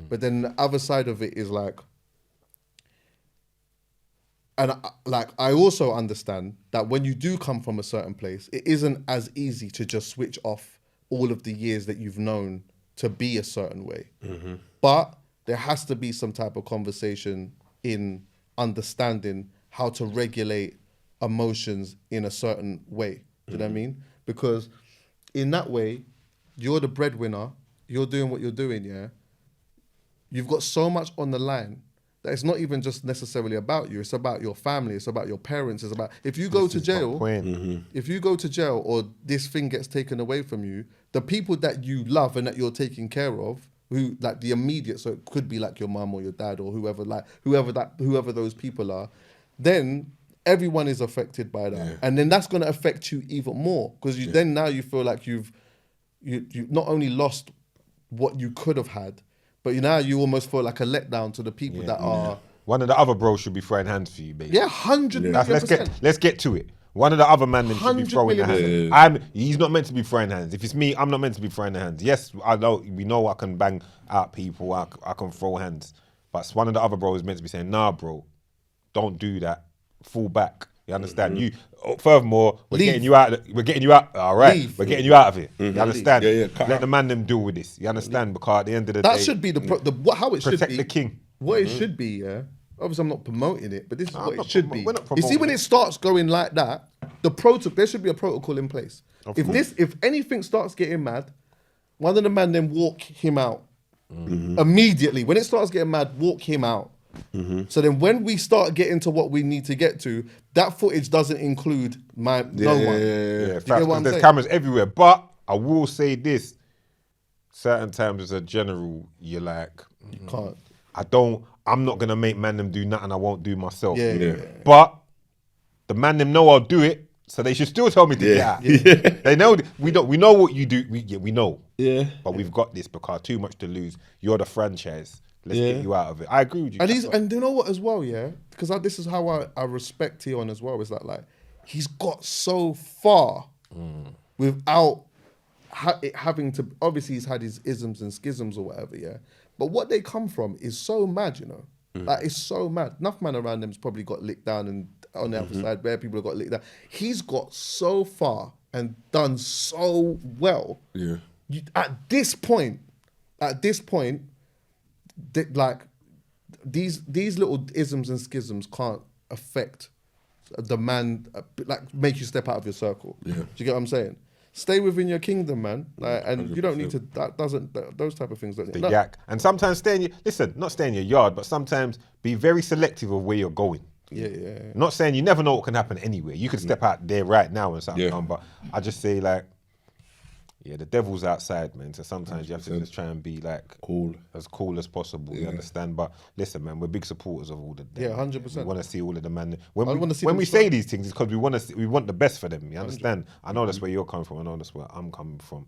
But then the other side of it is like, and I also understand that when you do come from a certain place, it isn't as easy to just switch off all of the years that you've known to be a certain way. But there has to be some type of conversation in understanding how to regulate emotions in a certain way. Do you know what I mean? Because in that way, you're the breadwinner, you're doing what you're doing, yeah? You've got so much on the line that it's not even just necessarily about you. It's about your family. It's about your parents. It's about if you go to jail, if you go to jail or this thing gets taken away from you, the people that you love and that you're taking care of, who like the immediate, so it could be like your mum or your dad or whoever those people are, then everyone is affected by that, and then that's going to affect you even more because then now you feel like you not only lost what you could have had, but now you almost feel like a letdown to the people that are. One of the other bros should be throwing hands for you, baby. Yeah, 100%. Let's get to it. One of the other man them should be throwing the hands. He's not meant to be throwing hands. If it's me, I'm not meant to be throwing the hands. Yes, I know. We know I can bang out people. I can throw hands. But one of the other bros is meant to be saying, "Nah, bro, don't do that. Fall back." You understand? You. Furthermore, we're getting you out. We're getting you out. All right, we're getting you out of it. You understand? Let the man them deal with this. You understand? Because at the end of the day, that should be how it should be. Protect the king. What it should be, yeah. Obviously, I'm not promoting it, but this is what it should be. You see, when it starts going like that, there should be a protocol in place. If anything starts getting mad, one of the man then walk him out immediately. When it starts getting mad, walk him out. So then when we start getting to what we need to get to, that footage doesn't include no one. Yeah. There's cameras everywhere. But I will say this: certain times as a general, you're like, you can't. I'm not gonna make man them do nothing I won't do myself. Yeah. But the man them know I'll do it, so they should still tell me to get out. They know we know what you do. We know. Yeah. But we've got this because too much to lose. You're the franchise. Let's get you out of it. I agree with you. And you know what as well, yeah? Because this is how I respect Tion as well. Is that like he's got so far without having to. Obviously, he's had his isms and schisms or whatever, yeah. But what they come from is so mad, you know. Like it's so mad. Enough man around them's probably got licked down, and on the other side, where people have got licked down. He's got so far and done so well. Yeah. At this point, like these little isms and schisms can't affect the man, like make you step out of your circle. Yeah. Do you get what I'm saying? Stay within your kingdom, man. Like, and 100%. You don't need to. Those type of things. Yak. And sometimes not stay in your yard, but sometimes be very selective of where you're going. Yeah. Not saying you never know what can happen anywhere. You could step out there right now and something on, but I just say like, the devil's outside, man. So sometimes 100%. You have to just try and be like as cool as possible. You understand? But listen, man, we're big supporters of all the. 100%. We want to see all of the man. When we say these things, it's because we want the best for them. You understand? 100%. I know that's where you're coming from. I know that's where I'm coming from.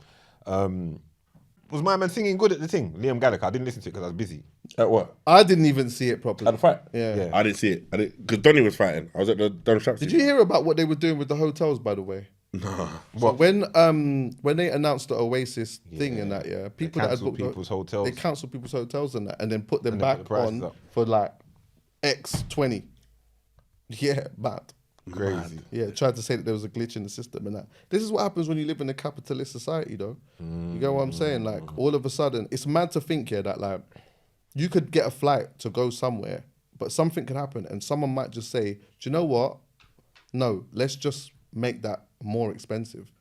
Was my man singing good at the thing? Liam Gallagher. I didn't listen to it because I was busy. At what? I didn't even see it properly. At the fight? Yeah. I didn't see it. Because Donny was fighting. I was at the Don Strap. Did you hear about what they were doing with the hotels, by the way? No. So when they announced the Oasis thing and that, people that had booked people's hotels. They cancelled people's hotels and that, and then put them back on for like X20. Yeah, mad. Crazy. Yeah, tried to say that there was a glitch in the system and that. This is what happens when you live in a capitalist society, though. You get what I'm saying? Like, all of a sudden, it's mad to think here that like you could get a flight to go somewhere, but something could happen and someone might just say, do you know what? No, let's just make that more expensive.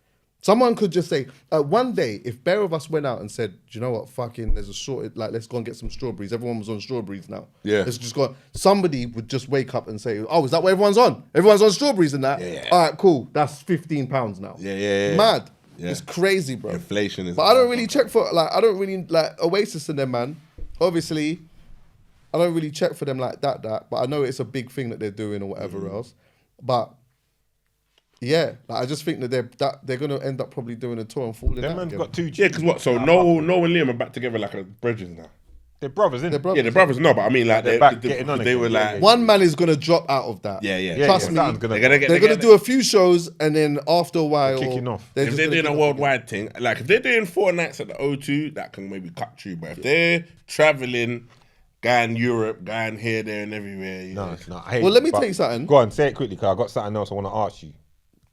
Someone could just say, one day, if bare of us went out and said, do you know what, fucking, there's a shortage, like, let's go and get some strawberries. Everyone was on strawberries now. Yeah. Let's just go. Somebody would just wake up and say, oh, is that what everyone's on? Everyone's on strawberries and that? Yeah. All right, cool. That's £15 now. Yeah. Mad. Yeah. It's crazy, bro. Inflation is... But I don't really check for, like, Oasis and them, man. Obviously, I don't really check for them like that, but I know it's a big thing that they're doing or whatever else. But... yeah, like I just think that they're gonna end up probably doing a tour and falling out. Man's got two. Yeah, because what? So Noel and Liam are back together like a brethren now. They're brothers, isn't it? Yeah, they're brothers. No, but I mean like they're back getting on. They were like one man is gonna drop out of that. Yeah. Trust me, they're gonna do a few shows and then after a while, kicking off. If they're doing a worldwide thing, like if they're doing 4 nights at the O2, that can maybe cut through. But if they're traveling, going Europe, going here, there, and everywhere, no. Well, let me tell you something. Go on, say it quickly, because I got something else I want to ask you.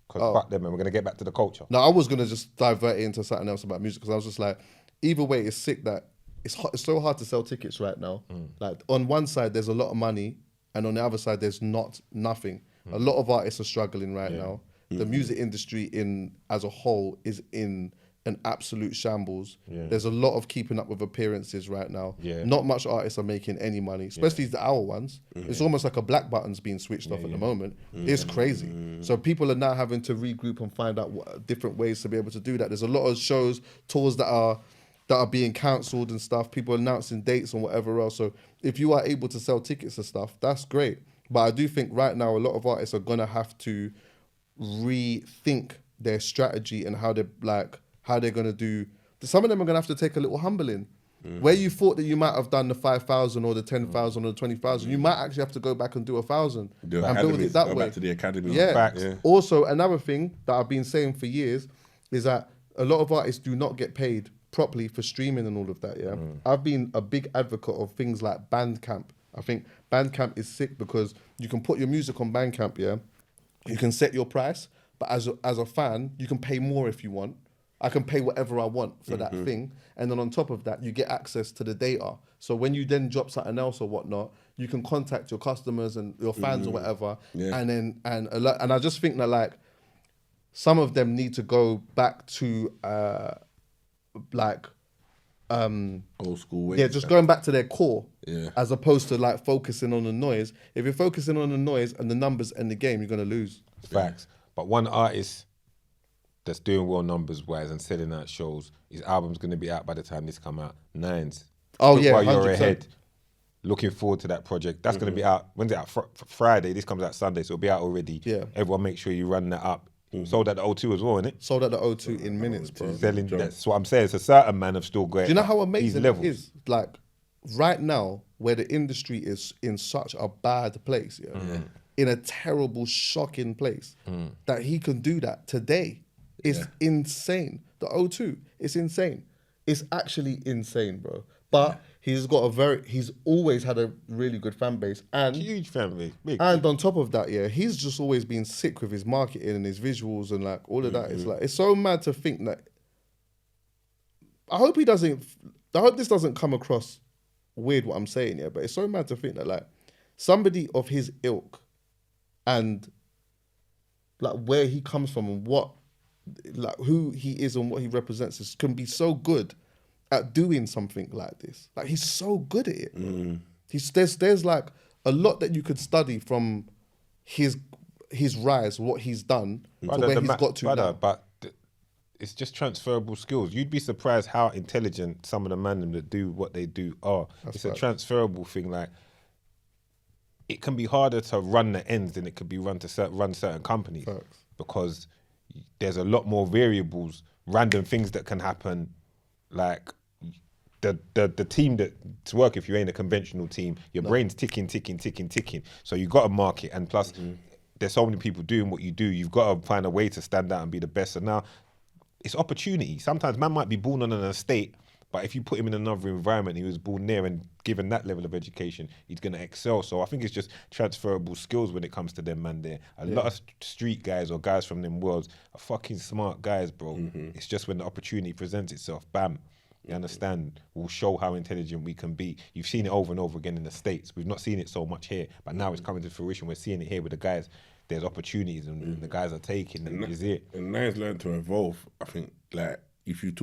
Because fuck them, man. We're going to get back to the culture. No, I was going to just divert it into something else about music because I was just like, either way, it's sick that it's so hard to sell tickets right now. Like, on one side, there's a lot of money, and on the other side, there's nothing. A lot of artists are struggling right now. The music industry as a whole is in an absolute shambles. Yeah. There's a lot of keeping up with appearances right now. Yeah. Not much artists are making any money, especially the our ones. It's almost like a black button's being switched off at the moment. It's crazy. So people are now having to regroup and find out different ways to be able to do that. There's a lot of shows, tours that are being cancelled and stuff. People announcing dates and whatever else. So if you are able to sell tickets and stuff, that's great. But I do think right now a lot of artists are gonna have to rethink their strategy and how they're gonna do. Some of them are gonna have to take a little humbling. Where you thought that you might have done the 5,000 or the 10,000 or the 20,000, you might actually have to go back and do 1,000 and build it that go way. back to the academy. Yeah. Facts. Yeah. Also, another thing that I've been saying for years is that a lot of artists do not get paid properly for streaming and all of that. Yeah, I've been a big advocate of things like Bandcamp. I think Bandcamp is sick because you can put your music on Bandcamp. Yeah, you can set your price, but as a fan, you can pay more if you want. I can pay whatever I want for that thing, and then on top of that, you get access to the data. So when you then drop something else or whatnot, you can contact your customers and your fans or whatever, and I just think that like some of them need to go back to Old school ways. yeah, just going back to their core, Yeah. as opposed to like focusing on the noise. If you're focusing on the noise and the numbers and the game, you're gonna lose. Facts. But one artist that's doing well numbers wise and selling out shows, his album's gonna be out by the time this come out. Nines. Oh, Look yeah, while you're 100%. ahead. Looking forward to that project. That's gonna be out. When's it out? Friday. This comes out Sunday, so it'll be out already. Yeah. Everyone, make sure you run that up. Sold at the O2 as well, innit? Sold at the O2 in minutes, bro. Selling. That's what I'm saying. It's a certain man have still got. Do you know how amazing it levels. is? Like right now, where the industry is in such a bad place, in a terrible, shocking place, that he can do that today. It's insane. The O2, it's insane. It's actually insane, bro. But he's always had a really good fan base, and Huge fan base. Big. and on top of that, he's just always been sick with his marketing and his visuals and like all of that. It's like it's so mad to think that. I hope this doesn't come across weird what I'm saying, but it's so mad to think that like somebody of his ilk and like where he comes from and what like who he is and what he represents can be so good at doing something like this. Like he's so good at it. There's like a lot that you could study from his rise, what he's done, to where he's got to now. But it's just transferable skills. You'd be surprised how intelligent some of the men that do what they do are. It's a transferable thing. Like it can be harder to run the ends than it could be run certain companies because there's a lot more variables, random things that can happen. Like the team that to work if you ain't a conventional team, your brain's ticking. So you got to market, and plus there's so many people doing what you do. You've got to find a way to stand out and be the best. And now it's opportunity. Sometimes man might be born on an estate, but if you put him in another environment, he was born there and given that level of education, he's going to excel. So I think it's just transferable skills when it comes to them, man. There, a lot of street guys or guys from them worlds are fucking smart guys, bro. It's just when the opportunity presents itself, bam. You understand? We'll show how intelligent we can be. You've seen it over and over again in the States. We've not seen it so much here, but now it's coming to fruition. We're seeing it here with the guys. There's opportunities and the guys are taking them. Is it? And now it's learned to evolve. I think like if you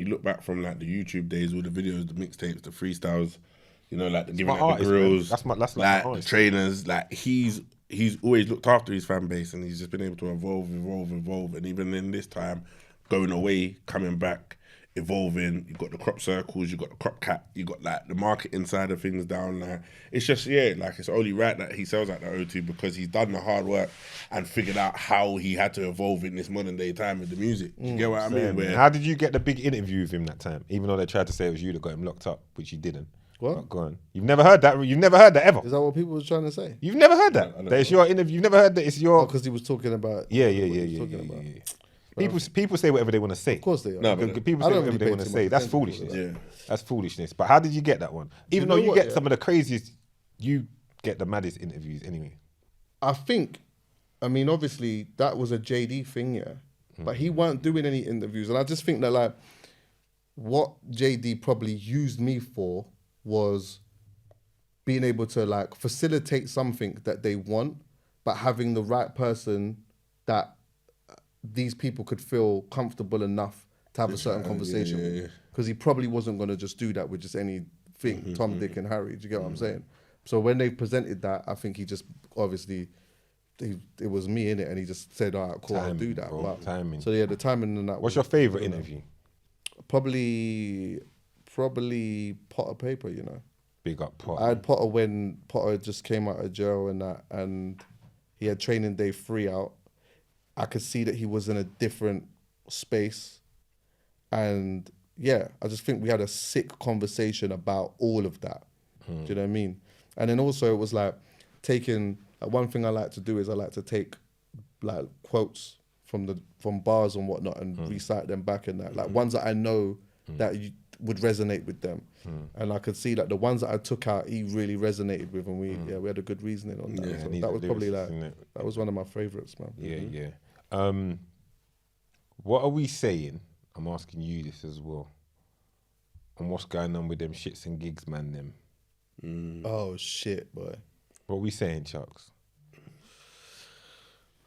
look back from like the YouTube days, all the videos, the mixtapes, the freestyles, you know, like the giving out the grills, that's like the artist. trainers. Like he's always looked after his fan base, and he's just been able to evolve, and even in this time, going away, coming back. Evolving, you got the crop circles, you got the crop cap, you got like the marketing side of things down there. It's just like it's only right that he sells at the O2 because he's done the hard work and figured out how he had to evolve in this modern day time with the music. You get what I mean? Where, how did you get the big interview with him that time? Even though they tried to say it was you that got him locked up, which you didn't. What? But go on. You've never heard that. You've never heard that ever. Is that what people were trying to say? You've never heard that. That it's your interview. You've never heard that. It's your. Because he was talking about. Yeah. People say whatever they want to say. Of course they are. No, but People I say don't whatever really they pay want to too say. much That's attention to foolishness. that. That's foolishness. But how did you get that one? Even though know you what, get some of the craziest, you get the maddest interviews anyway. I think, I mean, obviously that was a JD thing, but he weren't doing any interviews, and I just think that like what JD probably used me for was being able to like facilitate something that they want, but having the right person that these people could feel comfortable enough to have a certain conversation. Because he probably wasn't going to just do that with just anything, Tom, Dick and Harry. Do you get what I'm saying? So when they presented that, I think he just obviously, it was me in it, and he just said, all right, cool, I'll do that. Bro, But, timing. so yeah, the timing and that. What's your favourite interview? Probably Potter Paper, you know. Big up Potter. I had Potter when Potter just came out of jail and that, and he had training day 3 out. I could see that he was in a different space, and yeah, I just think we had a sick conversation about all of that. Do you know what I mean? And then also it was like taking, one thing I like to do is I like to take like quotes from bars and whatnot and recite them back and that, like ones that I know that would resonate with them. And I could see that the ones that I took out, he really resonated with, and we had a good reasoning on that. Yeah, So and that was probably lyricist, like, innit? that was one of my favorites, man. Yeah. What are we saying? I'm asking you this as well. And what's going on with them shits and gigs, man, them? Oh shit, boy. What are we saying, Chucks?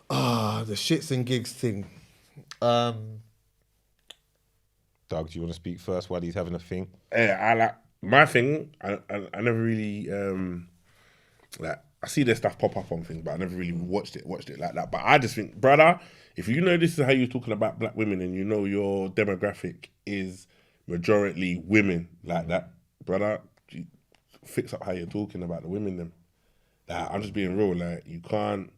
The shits and gigs thing. Doug, do you want to speak first while he's having a thing? Yeah, I like my thing. I never really like. I see their stuff pop up on things, but I never really watched it like that. But I just think, brother, if you know this is how you're talking about black women, and you know your demographic is majority women like that, brother, you fix up how you're talking about the women. Them, like, I'm just being real. Like, you can't.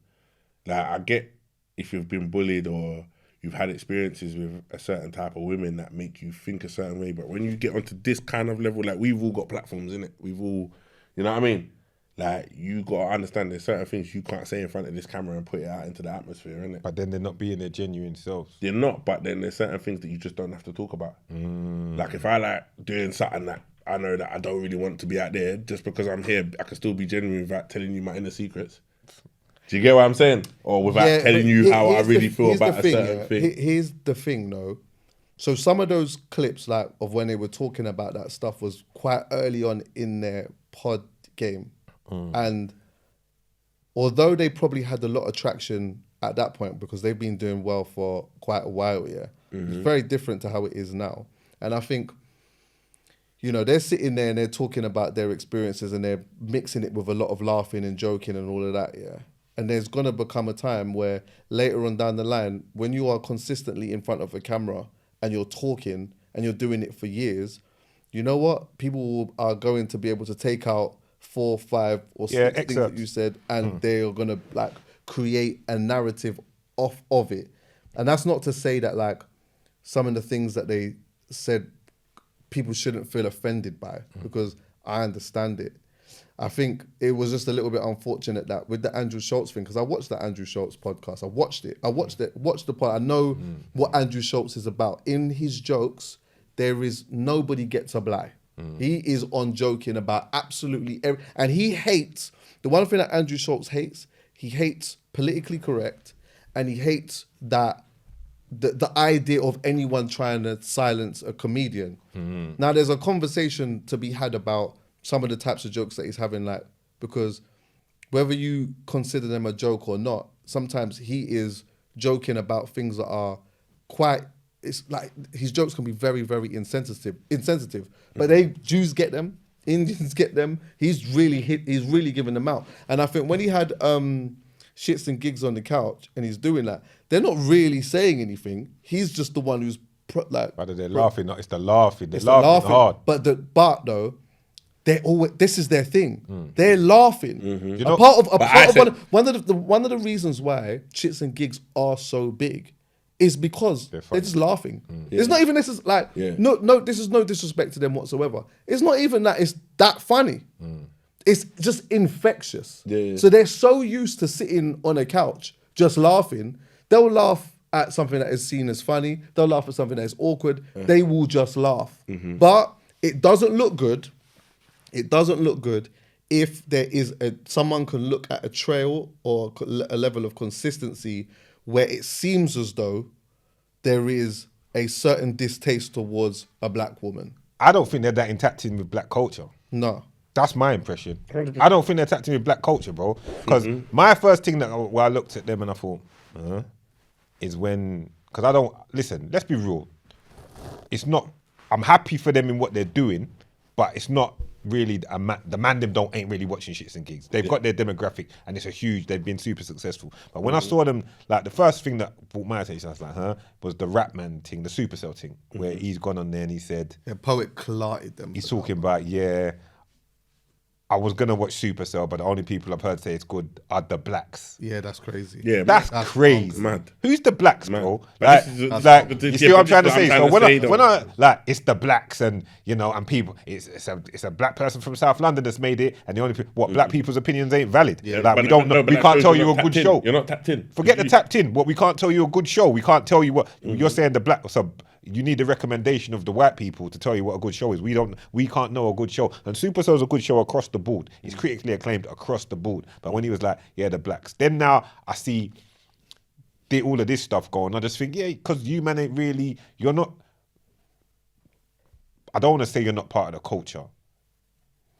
Like, I get if you've been bullied or you've had experiences with a certain type of women that make you think a certain way, but when you get onto this kind of level, like, we've all got platforms, innit? We've all, you know what I mean? Like, you got to understand there's certain things you can't say in front of this camera and put it out into the atmosphere, innit? But then they're not being their genuine selves. They're not, but then there's certain things that you just don't have to talk about. Like, if I like doing something that I know that I don't really want to be out there, just because I'm here, I can still be genuine without telling you my inner secrets. Do you get what I'm saying? Or without telling you how I really feel about a certain thing. Here's the thing, though. So some of those clips, like, of when they were talking about that stuff was quite early on in their pod game. And although they probably had a lot of traction at that point because they've been doing well for quite a while, it's very different to how it is now. And I think, you know, they're sitting there and they're talking about their experiences and they're mixing it with a lot of laughing and joking and all of that, And there's going to become a time where later on down the line, when you are consistently in front of a camera and you're talking and you're doing it for years, you know what? People are going to be able to take out 4, 5 or 6 things that you said, and they are going to like create a narrative off of it. And that's not to say that like some of the things that they said people shouldn't feel offended by, because I understand it. I think it was just a little bit unfortunate that with the Andrew Schultz thing, because I watched the Andrew Schultz podcast. I watched the pod. I know what Andrew Schultz is about. In his jokes, there is nobody gets a blie. He is on joking about absolutely and he hates, the one thing that Andrew Schultz hates, he hates politically correct, and he hates that the idea of anyone trying to silence a comedian. Now there's a conversation to be had about some of the types of jokes that he's having, like, because whether you consider them a joke or not, sometimes he is joking about things that are quite, it's like his jokes can be very, very insensitive. But Jews get them, Indians get them. He's really giving them out. And I think when he had shits and gigs on the couch and he's doing that, they're not really saying anything. He's just the one who's But they're laughing. It's the laughing. They're laughing hard. But though, they're always, this is their thing. They're laughing. You know, One of the reasons why shits and gigs are so big is because they're just laughing. It's not even no, this is no disrespect to them whatsoever. It's not even that it's that funny. It's just infectious. So they're so used to sitting on a couch just laughing. They'll laugh at something that is seen as funny. They'll laugh at something that is awkward. They will just laugh. But it doesn't look good. It doesn't look good if there is someone can look at a trail or a level of consistency where it seems as though there is a certain distaste towards a black woman. I don't think they're that intact in with black culture. No. That's my impression. I don't think they're tapped in with black culture, bro. Because my first thing where I looked at them and I thought, is when, because I don't, listen, let's be real. it's not. I'm happy for them in what they're doing, but it's not really the man them ain't really watching shits and gigs. They've got their demographic and it's a huge. They've been super successful. But when I saw them, like the first thing that brought my attention, I was like, was the rap man thing, the Supercell thing, where he's gone on there and he said, Poet clarted them. He's talking about I was gonna watch Supercell, but the only people I've heard say it's good are the blacks. Yeah, that's crazy. Yeah, That's crazy. mad. Who's the blacks, bro? But Like, this is- you see what I'm trying to say? So when I though. like, it's the blacks and and people, it's a black person from South London that's made it, and the only black people's opinions ain't valid. Yeah, like but we don't know, but we that can't shows tell you're you a not good tapped in. show. You're not tapped in. Forget the tapped in. What we can't tell you a good show. We can't tell you what you're saying. The black you need the recommendation of the white people to tell you what a good show is. We can't know a good show. And Supercell's a good show across the board. It's critically acclaimed across the board. But when he was like, the blacks, then now I see all of this stuff going. I just think, because you man ain't really, you're not. I don't want to say you're not part of the culture,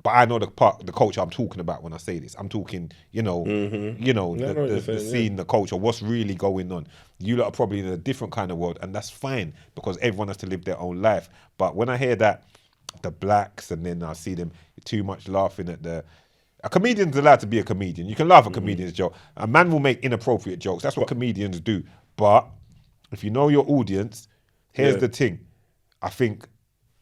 but I know the culture I'm talking about when I say this. I'm talking, the scene, the culture, what's really going on. You lot are probably in a different kind of world, and that's fine because everyone has to live their own life. But when I hear that, the blacks, and then I see them too much laughing at a comedian's allowed to be a comedian. You can laugh at comedians' joke. A man will make inappropriate jokes. That's what comedians do. But if you know your audience, here's the thing. I think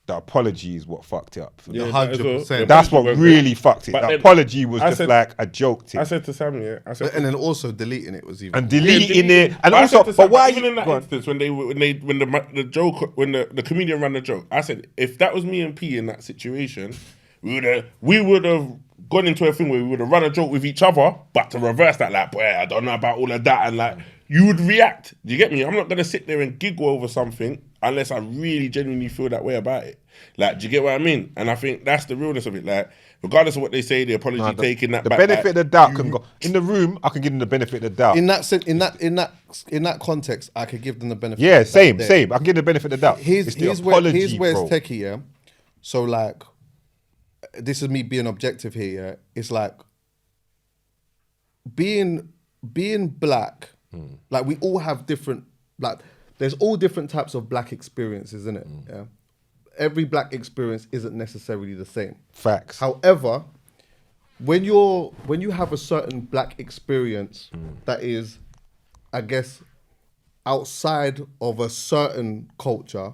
the apology is what fucked it up. Yeah, 100%. That's what really fucked it. But The then apology was just said- like a joke thing. I said to Sam, And then also deleting it was even. And deleting it. And But I also, said to Sam, but why even in that go on. instance when the comedian ran the joke, I said if that was me and P in that situation, we would have gone into a thing where we would have run a joke with each other, but to reverse that, like, boy, I don't know about all of that, and like you would react. Do you get me? I'm not gonna sit there and giggle over something unless I really genuinely feel that way about it. Like, do you get what I mean? And I think that's the realness of it. Like, regardless of what they say, the apology taking that The back. benefit of the doubt can go in the room. I can give them the benefit of the doubt. in that context, I could give them the benefit. Yeah, of the same. doubt there. I can give the benefit of the doubt. Here's It's the where apology, it's bro. techie, yeah. So like, this is me being objective here. Yeah, it's like being black. Like we all have different. Like there's all different types of black experiences, isn't it? Yeah. Every black experience isn't necessarily the same. Facts. However, when you have a certain black experience that is, I guess, outside of a certain culture,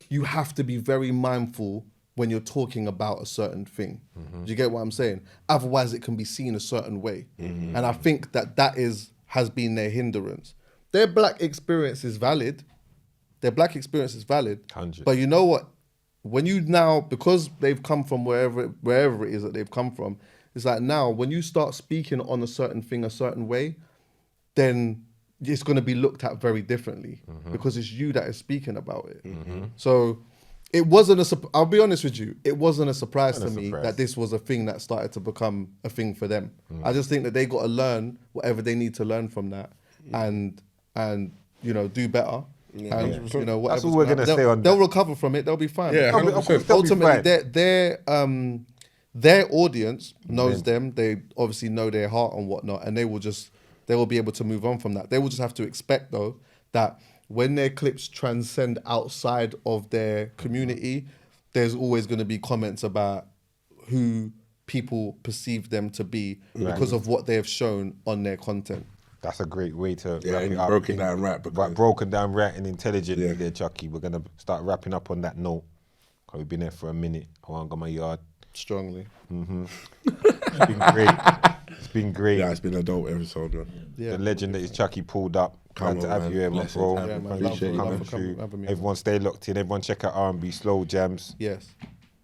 you have to be very mindful when you're talking about a certain thing. Do you get what I'm saying? Otherwise, it can be seen a certain way. And I think that has been their hindrance. Their black experience is valid. 100. But you know what? When you now, because they've come from wherever it is that they've come from, it's like now when you start speaking on a certain thing a certain way, then it's going to be looked at very differently because it's you that is speaking about it. So it wasn't I'll be honest with you, it wasn't a surprise to me that this was a thing that started to become a thing for them. I just think that they got to learn whatever they need to learn from that and do better. And, That's all we're gonna say on they'll that. recover from it. They'll be fine. Yeah, 100%. Of course they'll be Ultimately, fine. their audience knows them. They obviously know their heart and whatnot, and they will be able to move on from that. They will just have to expect though that when their clips transcend outside of their community, there's always going to be comments about who people perceive them to be because of what they have shown on their content. That's a great way to Yeah, wrap and it you up. broke it down right, because- Broken down right and intelligently there, Chuckie. We're going to start wrapping up on that note. 'Cause we've been there for a minute. I want to go my yard. Strongly. It's been great. It's been great. Yeah, it's been a dope episode, man. Yeah. The legend that is Chuckie pulled up. Come Glad to on, have man. you here, my Blessings, bro. man. Yeah, man. Thank Love you for for coming coming, through. having me. Everyone stay locked in. Everyone check out R&B Slow Jams. Yes.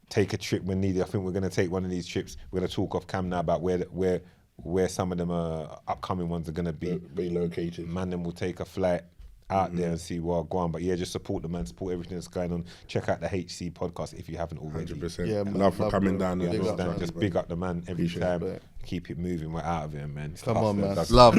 Take a trip when needed. I think we're going to take one of these trips. We're going to talk off cam now about where some of them upcoming ones are going to be. Relocated. Man, then we'll take a flight out there and see where I'm going. But yeah, just support the man, support everything that's going on. Check out the HC podcast if you haven't already. 100%. Yeah, man. Love for Love, coming bro. down. Big as well. up, man. Just big up the man every Appreciate time. it. Keep it moving. We're out of here, man. It's Come tough, on, though. man. That's- Love.